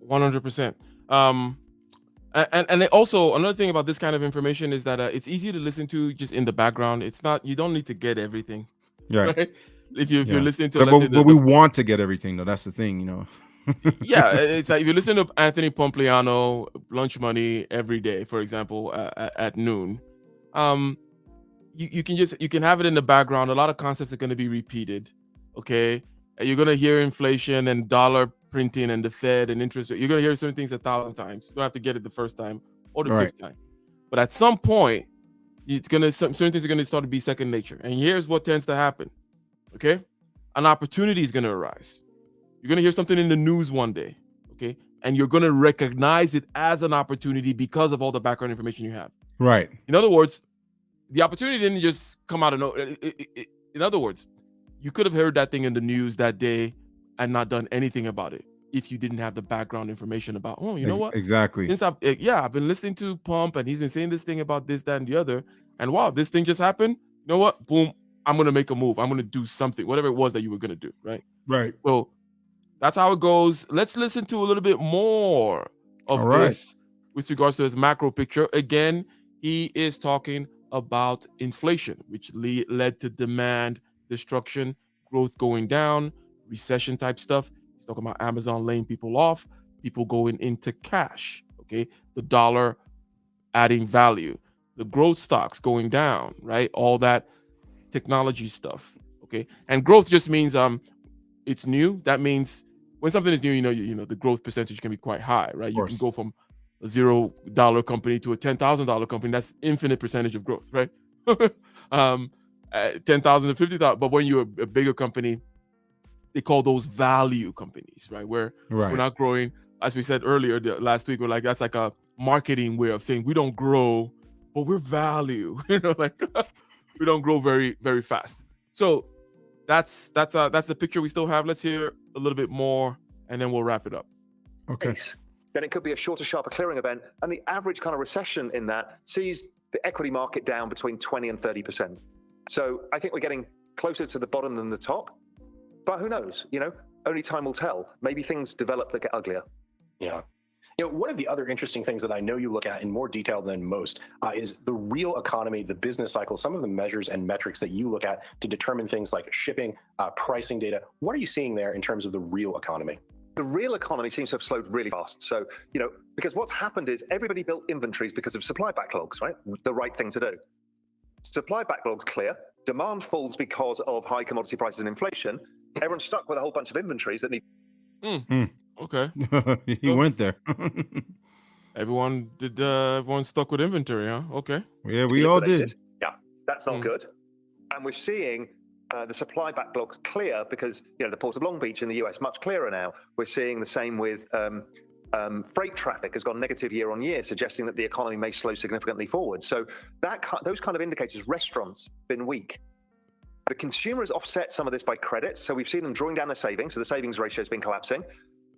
100%. And also another thing about this kind of information is that it's easy to listen to just in the background. It's not, you don't need to get everything, right? If you're listening to, but we want to get everything, though. That's the thing, you know. Yeah, it's like if you listen to Anthony Pompliano, Lunch Money, every day, for example, at noon, you can have it in the background. A lot of concepts are going to be repeated. Okay, you're going to hear inflation and dollar printing and the Fed and interest rate. You're going to hear certain things 1,000 times. You don't have to get it the first time or the fifth time. But at some point, certain things are going to start to be second nature. And here's what tends to happen. Okay, an opportunity is going to arise. You're going to hear something in the news one day, okay? And you're going to recognize it as an opportunity because of all the background information you have. Right. In other words, the opportunity didn't just come out of nowhere. In other words, you could have heard that thing in the news that day and not done anything about it if you didn't have the background information about, oh, you know what? Exactly. Since I've been listening to Pump and he's been saying this thing about this, that, and the other. And wow, this thing just happened. You know what? Boom, I'm going to make a move. I'm going to do something, whatever it was that you were going to do, right? Right. So that's how it goes. Let's listen to a little bit more of this with regards to his macro picture. Again, he is talking about inflation, which led to demand destruction, growth going down, recession type stuff. He's talking about Amazon laying people off, people going into cash, okay? The dollar adding value, the growth stocks going down, right? All that technology stuff, okay? And growth just means it's new. That means when something is new, you know the growth percentage can be quite high, right? You can go from a $0 company to a $10,000 company. That's infinite percentage of growth, right? 10,000 to 50,000. But when you're a bigger company, they call those value companies, right? Where we're not growing, as we said earlier last week. We're like, that's like a marketing way of saying we don't grow, but we're value. Like we don't grow very, very fast. So that's the picture we still have. Let's hear a little bit more, and then we'll wrap it up. Okay. Then it could be a shorter, sharper clearing event, and the average kind of recession in that sees the equity market down between 20 and 30%. So I think we're getting closer to the bottom than the top, but who knows? Only time will tell. Maybe things develop that get uglier. Yeah. One of the other interesting things that I know you look at in more detail than most is the real economy, the business cycle, some of the measures and metrics that you look at to determine things like shipping, pricing data. What are you seeing there in terms of the real economy? The real economy seems to have slowed really fast. So, because what's happened is everybody built inventories because of supply backlogs, right? The right thing to do. Supply backlogs clear, demand falls because of high commodity prices and inflation. Everyone's stuck with a whole bunch of inventories that need. Okay. He went there. Everyone stuck with inventory, huh? Okay. Yeah, we all did. Yeah, that's not good. And we're seeing the supply backlogs clear because, the Port of Long Beach in the US, much clearer now. We're seeing the same with freight traffic has gone negative year on year, suggesting that the economy may slow significantly forward. So those kind of indicators, restaurants been weak. The consumer has offset some of this by credit. So we've seen them drawing down their savings. So the savings ratio has been collapsing.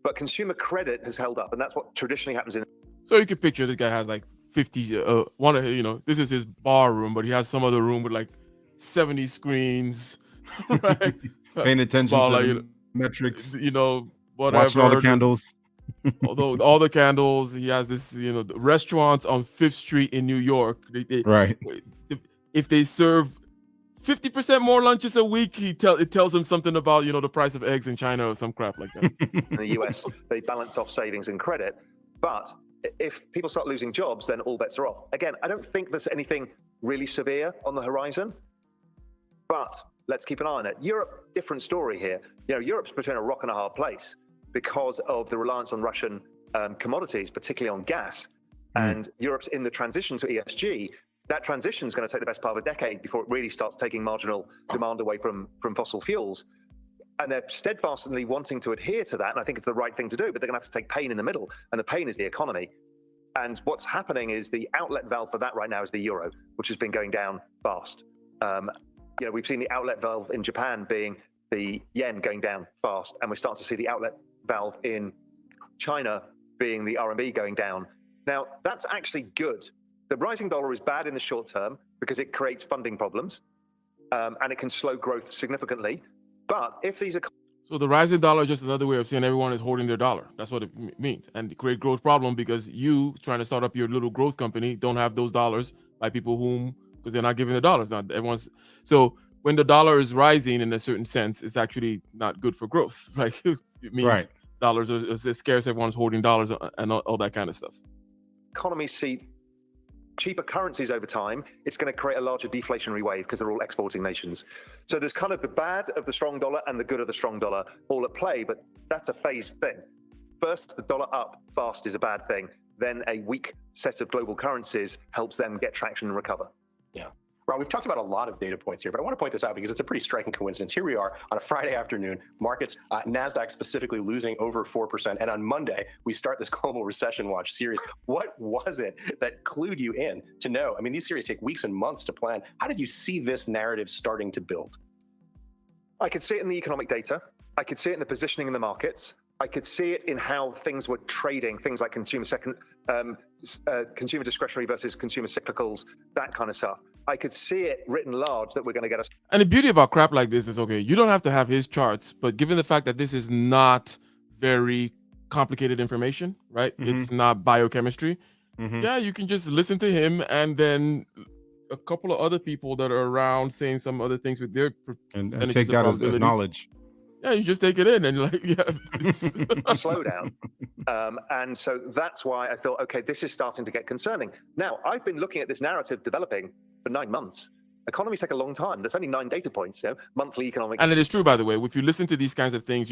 But consumer credit has held up, and that's what traditionally happens in. So you can picture this guy has like 50. This is his bar room, but he has some other room with like 70 screens, right? Paying attention to the metrics. Whatever. Watching all the candles. Although all the candles, he has this. The restaurants on 5th Street in New York. If they serve 50% more lunches a week, it tells him something about the price of eggs in China or some crap like that. In the US, they balance off savings and credit, but if people start losing jobs, then all bets are off. Again, I don't think there's anything really severe on the horizon, but let's keep an eye on it. Europe, different story here. Europe's between a rock and a hard place because of the reliance on Russian commodities, particularly on gas, and Europe's in the transition to ESG. That transition is going to take the best part of a decade before it really starts taking marginal demand away from fossil fuels. And they're steadfastly wanting to adhere to that. And I think it's the right thing to do, but they're going to have to take pain in the middle. And the pain is the economy. And what's happening is the outlet valve for that right now is the euro, which has been going down fast. We've seen the outlet valve in Japan being the yen going down fast. And we're starting to see the outlet valve in China being the RMB going down. Now, that's actually good. The rising dollar is bad in the short term because it creates funding problems and it can slow growth significantly. But if these are So the rising dollar is just another way of saying everyone is hoarding their dollar. That's what it means. And create growth problem because you trying to start up your little growth company don't have those dollars by people because they're not giving the dollars. Not everyone's. So when the dollar is rising in a certain sense, it's actually not good for growth. Like it means dollars are scarce. Everyone's hoarding dollars and all that kind of stuff. Economies see cheaper currencies over time, it's going to create a larger deflationary wave because they're all exporting nations. So there's kind of the bad of the strong dollar and the good of the strong dollar all at play, but that's a phased thing. First, the dollar up fast is a bad thing. Then a weak set of global currencies helps them get traction and recover. Yeah. Rob, we've talked about a lot of data points here, but I want to point this out because it's a pretty striking coincidence. Here we are on a Friday afternoon, markets, NASDAQ specifically losing over 4%. And on Monday, we start this global recession watch series. What was it that clued you in to know? I mean, these series take weeks and months to plan. How did you see this narrative starting to build? I could see it in the economic data. I could see it in the positioning in the markets. I could see it in how things were trading, things like consumer discretionary versus consumer cyclicals, that kind of stuff. I could see it written large that we're going to get us. And the beauty about crap like this is, okay, you don't have to have his charts, but given the fact that this is not very complicated information, right? Mm-hmm. It's not biochemistry. Mm-hmm. Yeah, you can just listen to him and then a couple of other people that are around saying some other things with their and take that as knowledge. Yeah, you just take it in and slow down. And so that's why I thought, okay, this is starting to get concerning. Now, I've been looking at this narrative developing for 9 months. Economies take a long time. There's only 9 data points, monthly economic. And it is true, by the way. If you listen to these kinds of things,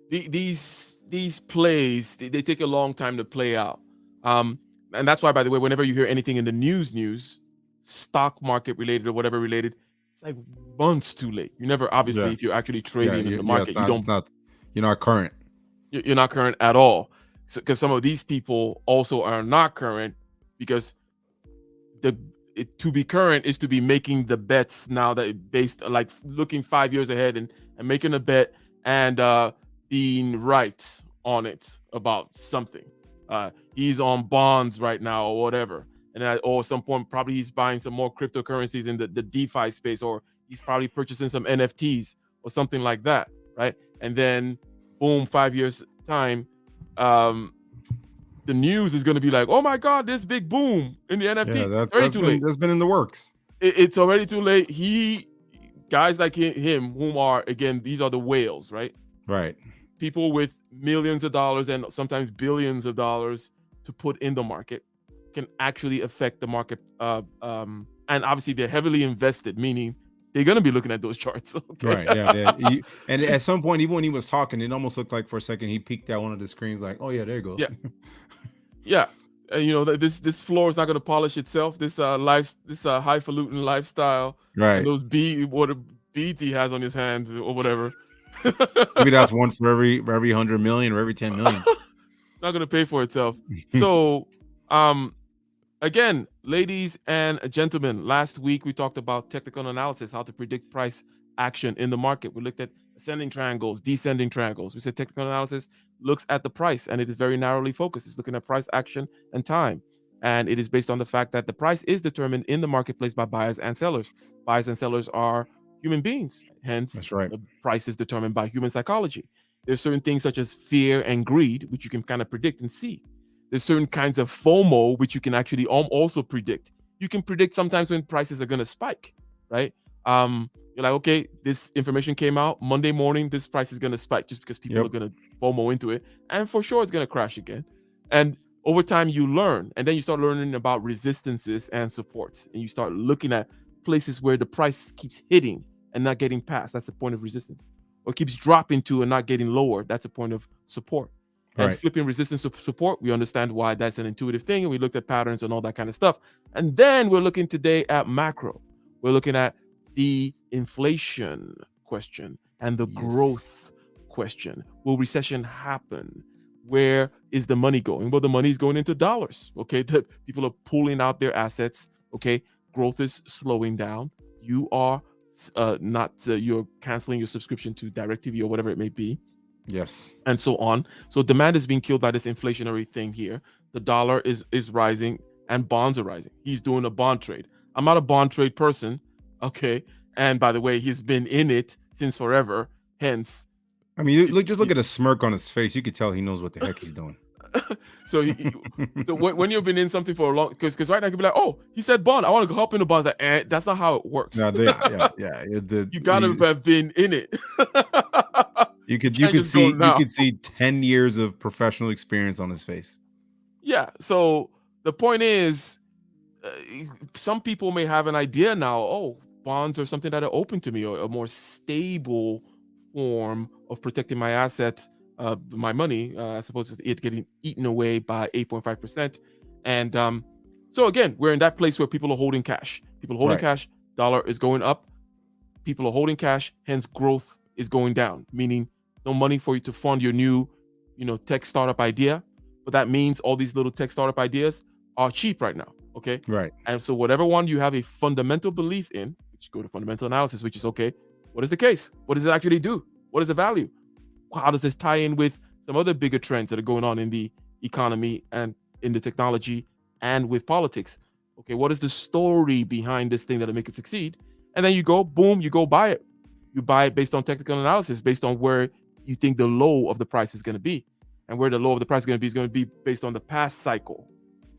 these plays, they take a long time to play out. And that's why, by the way, whenever you hear anything in the news, stock market related or whatever related, it's like months too late. You never, obviously, if you're actually trading in the market, you're not current. You're not current at all. So, because some of these people also are not current because to be current is to be making the bets now that based like looking 5 years ahead and making a bet and being right on it about something. He's on bonds right now or whatever. And or at some point, probably he's buying some more cryptocurrencies in the DeFi space, or he's probably purchasing some NFTs or something like that, right? And then, boom, 5 years time, the news is going to be like, oh my God, this big boom in the NFT. Yeah, that's been in the works. It's already too late. Guys like him, whom are, again, these are the whales, right? Right. People with millions of dollars and sometimes billions of dollars to put in the market can actually affect the market. And obviously they're heavily invested, meaning they're going to be looking at those charts. Okay? Right. Yeah. And at some point, even when he was talking, it almost looked like for a second he peeked at one of the screens like, oh yeah, there you go. Yeah. Yeah. And this floor is not going to polish itself. This highfalutin lifestyle. Right. And those what a beads he has on his hands or whatever. Maybe that's one for every 100 million or every 10 million. It's not going to pay for itself. So, again, ladies and gentlemen, last week we talked about technical analysis, how to predict price action in the market. We looked at ascending triangles, descending triangles. We said technical analysis looks at the price and it is very narrowly focused. It's looking at price action and time. And it is based on the fact that the price is determined in the marketplace by buyers and sellers. Buyers and sellers are human beings. Hence, that's right. The price is determined by human psychology. There's certain things such as fear and greed, which you can kind of predict and see. There's certain kinds of FOMO, which you can actually also predict. You can predict sometimes when prices are going to spike, right? You're like, okay, this information came out Monday morning, this price is going to spike just because people are going to FOMO into it. And for sure, it's going to crash again. And over time, you learn. And then you start learning about resistances and supports. And you start looking at places where the price keeps hitting and not getting past. That's the point of resistance. Or keeps dropping to and not getting lower. That's a point of support. And flipping resistance to support, we understand why that's an intuitive thing. And we looked at patterns and all that kind of stuff. And then we're looking today at macro. We're looking at the inflation question and the Yes. growth question. Will recession happen? Where is the money going? Well, the money is going into dollars. Okay, the people are pulling out their assets. Okay, growth is slowing down. You are you're canceling your subscription to DirecTV or whatever it may be, Yes. and so on. So demand is being killed by this inflationary thing here. The dollar is rising and bonds are rising. He's doing a bond trade. I'm not a bond trade person. Okay, and by the way, he's been in it since forever. Hence, I mean, just look at the smirk on his face. You could tell he knows what the heck he's doing. so when you've been in something for a long, because right now you can be like, oh, he said bond, I want to go hop in the bonds. Like, that's not how it works. Yeah. You gotta have been in it. You could just go now. you could see 10 years of professional experience on his face. Yeah. So the point is, some people may have an idea now. Oh, bonds are something that are open to me, or a more stable form of protecting my asset, my money, as opposed to it getting eaten away by 8.5%. And so again, we're in that place where people are holding cash. People are holding Right. cash. Dollar is going up. People are holding cash. Hence, growth is going down. Meaning, no money for you to fund your new, tech startup idea. But that means all these little tech startup ideas are cheap right now. Okay. Right. And so whatever one you have a fundamental belief in, which go to fundamental analysis, which is okay. What is the case? What does it actually do? What is the value? How does this tie in with some other bigger trends that are going on in the economy and in the technology and with politics? Okay, what is the story behind this thing that'll make it succeed? And then you go, boom, you go buy it. You buy it based on technical analysis, based on where you think the low of the price is going to be. And where the low of the price is going to be based on the past cycle.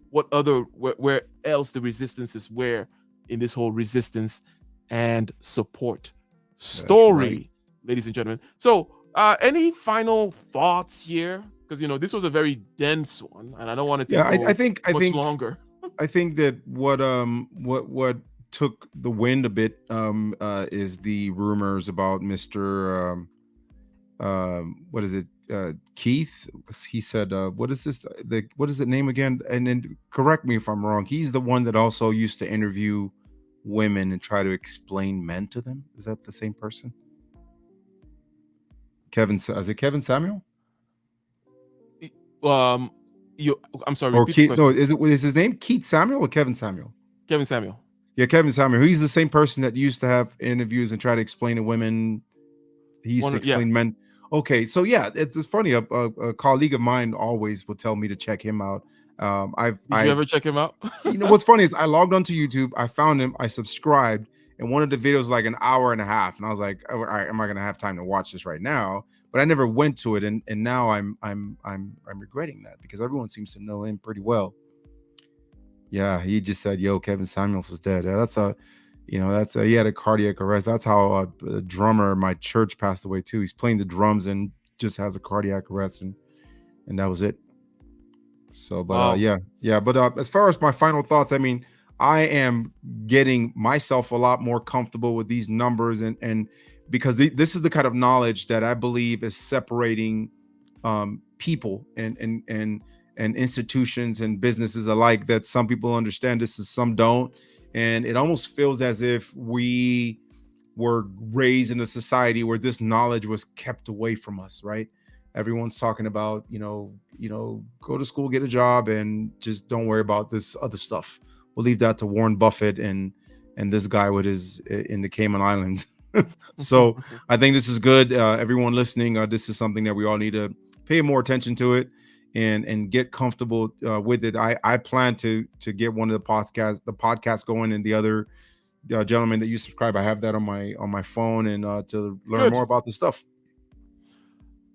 Where else the resistance is, where in this whole resistance and support story, right. ladies and gentlemen. So any final thoughts here? Because this was a very dense one, and I don't want it to go I think longer. I think that what took the wind a bit is the rumors about Mr. What is it? Keith. He said, what is this? What is the name again? And then correct me if I'm wrong. He's the one that also used to interview women and try to explain men to them. Is that the same person? Is it Kevin Samuel? I'm sorry. Or repeat the Keith? No, question. is his name Keith Samuel or Kevin Samuel? Kevin Samuel. Yeah, Kevin Samuel. He's the same person that used to have interviews and try to explain to women. He used to explain men. Okay, so yeah, it's funny. A colleague of mine always will tell me to check him out. Did you ever check him out? What's funny is I logged onto YouTube, I found him, I subscribed, and one of the videos was like an hour and a half, and I was like, all right, am I gonna have time to watch this right now? But I never went to it, and now I'm regretting that because everyone seems to know him pretty well. Yeah, he just said, "Yo, Kevin Samuels is dead." He had a cardiac arrest. That's how a drummer in my church passed away too. He's playing the drums and just has a cardiac arrest, and that was it. So, but Wow. But as far as my final thoughts, I mean, I am getting myself a lot more comfortable with these numbers, and because this is the kind of knowledge that I believe is separating people and institutions and businesses alike. That some people understand this and some don't. And it almost feels as if we were raised in a society where this knowledge was kept away from us, right? Everyone's talking about, go to school, get a job, and just don't worry about this other stuff. We'll leave that to Warren Buffett and this guy with his in the Cayman Islands. So I think this is good. Everyone listening, this is something that we all need to pay more attention to it and get comfortable with it. I plan to get one of the podcast going, and the other gentleman that you subscribe, I have that on my phone, and to learn more about this stuff.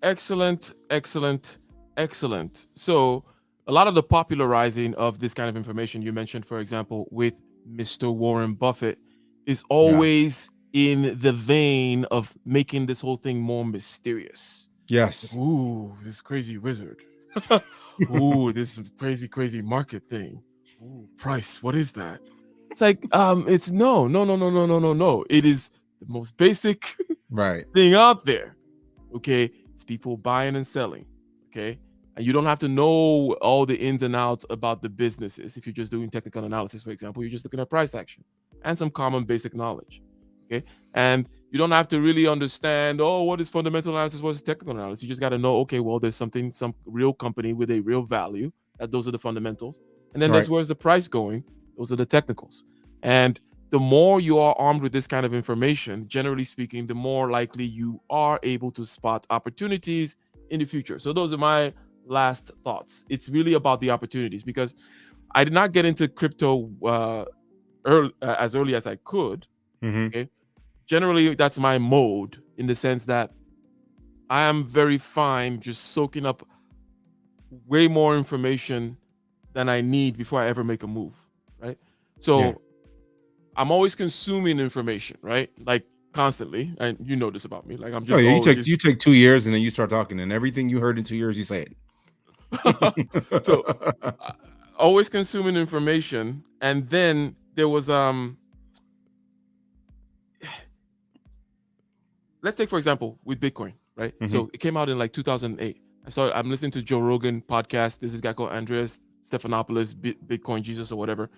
Excellent. So a lot of the popularizing of this kind of information you mentioned, for example, with Mr. Warren Buffett, is always in the vein of making this whole thing more mysterious. Yes. Ooh, this crazy wizard. Ooh, this crazy market thing. Ooh, price, what is that? It's like, it's no. It is the most basic thing out there. Okay, it's people buying and selling. Okay, and you don't have to know all the ins and outs about the businesses. If you're just doing technical analysis, for example, you're just looking at price action and some common basic knowledge. Okay, and you don't have to really understand, oh, what is fundamental analysis, what is technical analysis. You just got to know, okay, well, there's some real company with a real value. That those are the fundamentals, and then Right. there's where's the price going. Those are the technicals. And the more you are armed with this kind of information, generally speaking, the more likely you are able to spot opportunities in the future. So those are my last thoughts. It's really about the opportunities, because I did not get into crypto as early as I could. Mm-hmm. Okay. Generally, that's my mode, in the sense that I am very fine just soaking up way more information than I need before I ever make a move. Right. So Yeah. I'm always consuming information, right? Like constantly. And you know this about me. Like I'm Oh just yeah, always you take 2 years and then you start talking, and everything you heard in 2 years, you say it. so always consuming information. And then there was let's take, for example, with Bitcoin, right? Mhm. So it came out in like 2008. I'm listening to Joe Rogan podcast. There's this guy called Andreas Stephanopoulos, Bitcoin Jesus or whatever.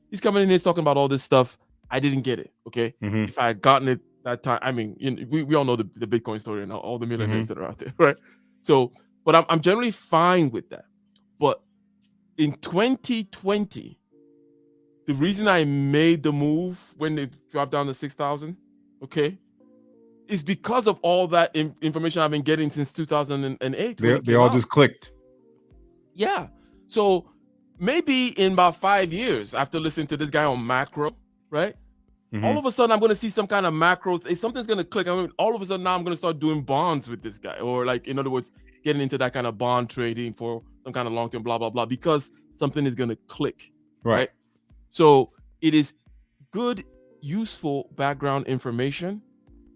He's coming in here talking about all this stuff. I didn't get it. Okay. Mhm. If I had gotten it that time, I mean, we all know the Bitcoin story and all the millionaires that are out there, right? So, but I'm generally fine with that. But in 2020, the reason I made the move when they dropped down to 6,000, okay, is because of all that information I've been getting since 2008. They all just clicked. Yeah. So maybe in about 5 years, after listening to this guy on macro, right? Mhm. All of a sudden, I'm going to see some kind of macro. Something's going to click. I mean, all of a sudden now I'm going to start doing bonds with this guy, or like, in other words, getting into that kind of bond trading for some kind of long-term blah, blah, blah, because something is going to click. Right. So it is good, useful background information,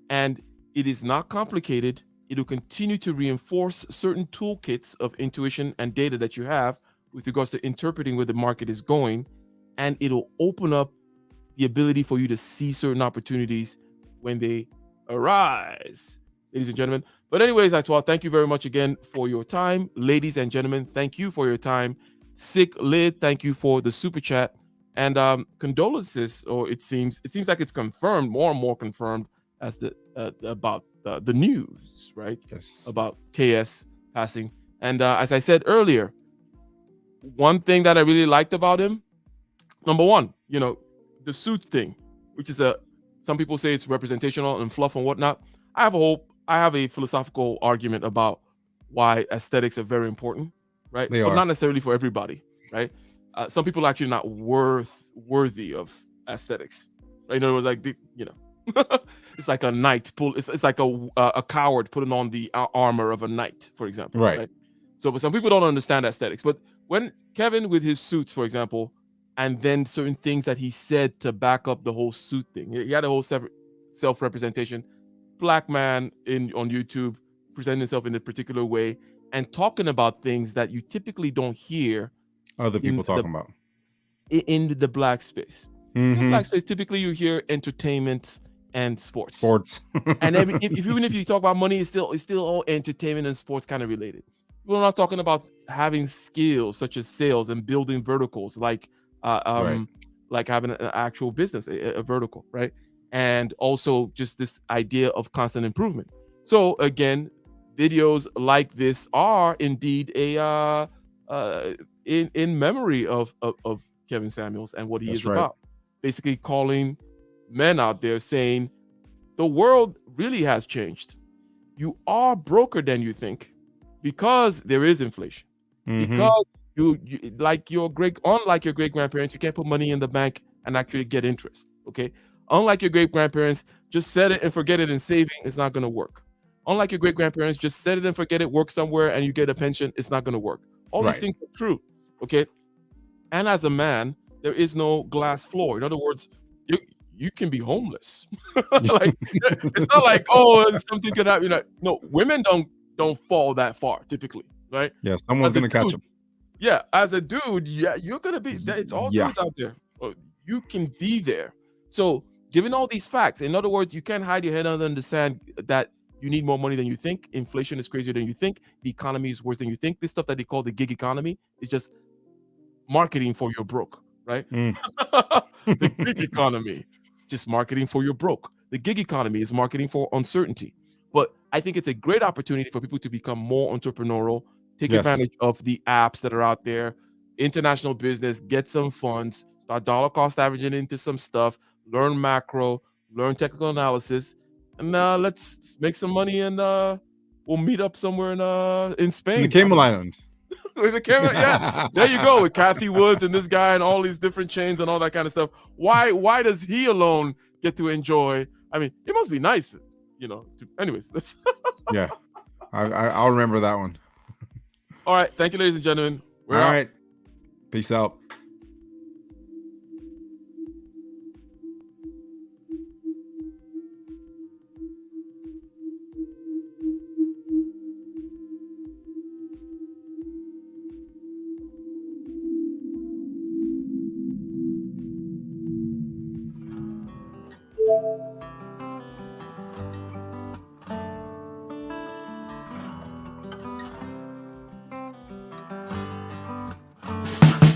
and it is not complicated. It will continue to reinforce certain toolkits of intuition and data that you have with regards to interpreting where the market is going, and it'll open up the ability for you to see certain opportunities when they arise, ladies and gentlemen. But anyways, thank you very much again for your time. Ladies and gentlemen, thank you for your time. Sick Lid, thank you for the super chat. And condolences, or it seems like it's confirmed, more and more confirmed, as about the news, right? Yes. About KS passing. And as I said earlier, one thing that I really liked about him, number one, the suit thing, which is some people say it's representational and fluff and whatnot. I have a philosophical argument about why aesthetics are very important, right? They but are. not necessarily for everybody, right? Some people are actually not worthy of aesthetics, right? In other words, like it's like a knight it's like a coward putting on the armor of a knight, for example, Right. So, but some people don't understand aesthetics. But when Kevin, with his suits, for example, and then certain things that he said to back up the whole suit thing, he had a whole separate self-representation, black man on YouTube presenting himself in a particular way and talking about things that you typically don't hear Other people talking about in the black space. In the Mhm. black space, typically you hear entertainment and sports. And even if you talk about money, it's still all entertainment and sports kind of related. We're not talking about having skills such as sales and building verticals, like Right. like having an actual business, a vertical, right? And also just this idea of constant improvement. So again, videos like this are indeed a in memory of Kevin Samuels and what he That's is right. about. Basically calling men out there, saying the world really has changed. You are broker than you think, because there is inflation. Mhm. Because you unlike your great grandparents, you can't put money in the bank and actually get interest. Okay. Unlike your great grandparents, just set it and forget it, and saving is not going to work. Unlike your great grandparents, just set it and forget it, work somewhere and you get a pension, it's not going to work. All these Right. things are true. Okay. And as a man, there is no glass floor. In other words, you can be homeless. Like, it's not like, oh, something could happen. No, women don't fall that far typically, right? Yeah, someone's As a gonna catch dude, him. Yeah, as a dude, yeah, you're gonna be. It's all Yeah. dudes out there. You can be there. So, given all these facts, in other words, you can't hide your head under the sand that you need more money than you think. Inflation is crazier than you think. The economy is worse than you think. This stuff that they call the gig economy is just marketing for your broke, right? Mm. The gig economy, just marketing for your broke. The gig economy is marketing for uncertainty. But I think it's a great opportunity for people to become more entrepreneurial, take Yes. advantage of the apps that are out there, international business, get some funds, start dollar cost averaging into some stuff, learn macro, learn technical analysis, and let's make some money, and we'll meet up somewhere in Spain. In the Cayman Island. Yeah, there you go, with Kathy Woods and this guy and all these different chains and all that kind of stuff. Why does he alone get to enjoy? I mean, it must be nice, anyways. Yeah, I'll remember that one. All right, thank you, ladies and gentlemen. We're All out. right, peace out.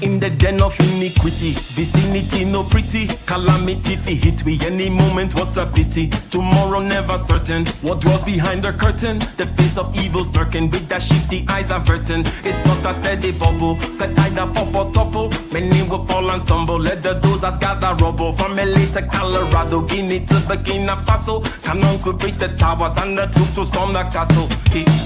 In the den of iniquity, vicinity no pretty, calamity fi hit we any moment, what a pity. Tomorrow never certain, what dwells behind the curtain, the face of evil lurking with that shifty eyes averting. It's not a steady bubble, that either pop or topple, many will fall and stumble, let the dozers gather rubble. From LA to Colorado, Guinea to Burkina Faso, cannons will breach the towers and the troops will storm the castle.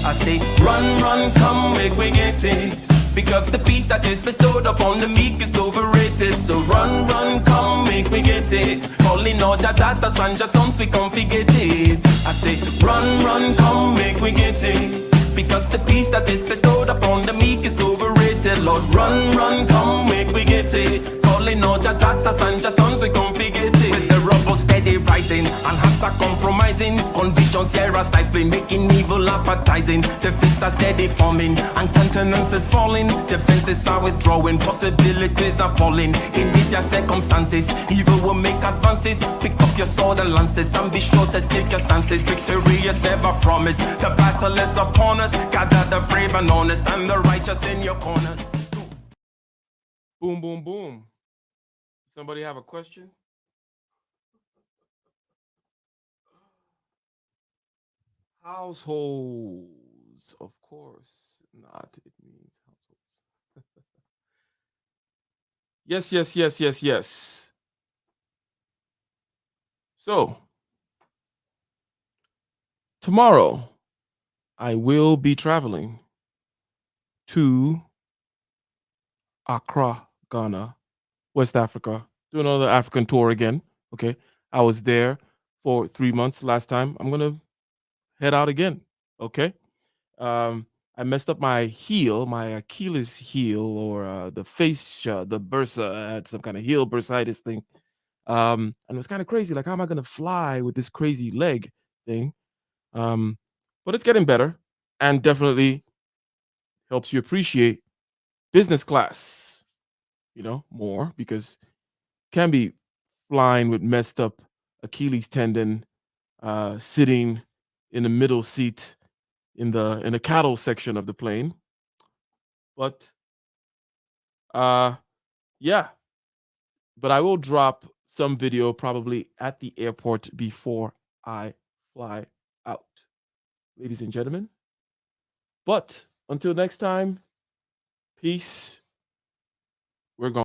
I say, run, come, make we get it. Because the peace that is bestowed upon the meek is overrated. So run, come, make we get it. Calling all your daughters and your sons, we come forget it. I say, run, come, make we get it. Because the peace that is bestowed upon the meek is overrated. Lord, run, come, make we get it. Calling all your daughters and your sons, we come forget it. With the rubble steady rising, and hearts are compromising. Convictions here are stifling, making evil appetizing. The fists are steady forming, and countenance is falling. Defenses are withdrawing, possibilities are falling. In these your circumstances, evil will make advances. Pick up your sword and lances, and be sure to take your stances. Victory is never promised, the battle is upon us. Gather the brave and honest, and the righteous in your corners. Boom, boom, boom. Somebody have a question? Households, of course not. It means households. Yes. So, tomorrow, I will be traveling to Accra, Ghana, West Africa, do another African tour again. Okay. I was there for 3 months last time. I'm going to head out again. Okay. I messed up my heel, my Achilles heel, or the fascia, the bursa. I had some kind of heel bursitis thing. And it was kind of crazy. Like, how am I going to fly with this crazy leg thing? But it's getting better, and definitely helps you appreciate business class, more, because can be flying with messed up Achilles tendon, sitting in the middle seat in the cattle section of the plane. But yeah, but I will drop some video probably at the airport before I fly out, ladies and gentlemen. But until next time, peace. We're gone.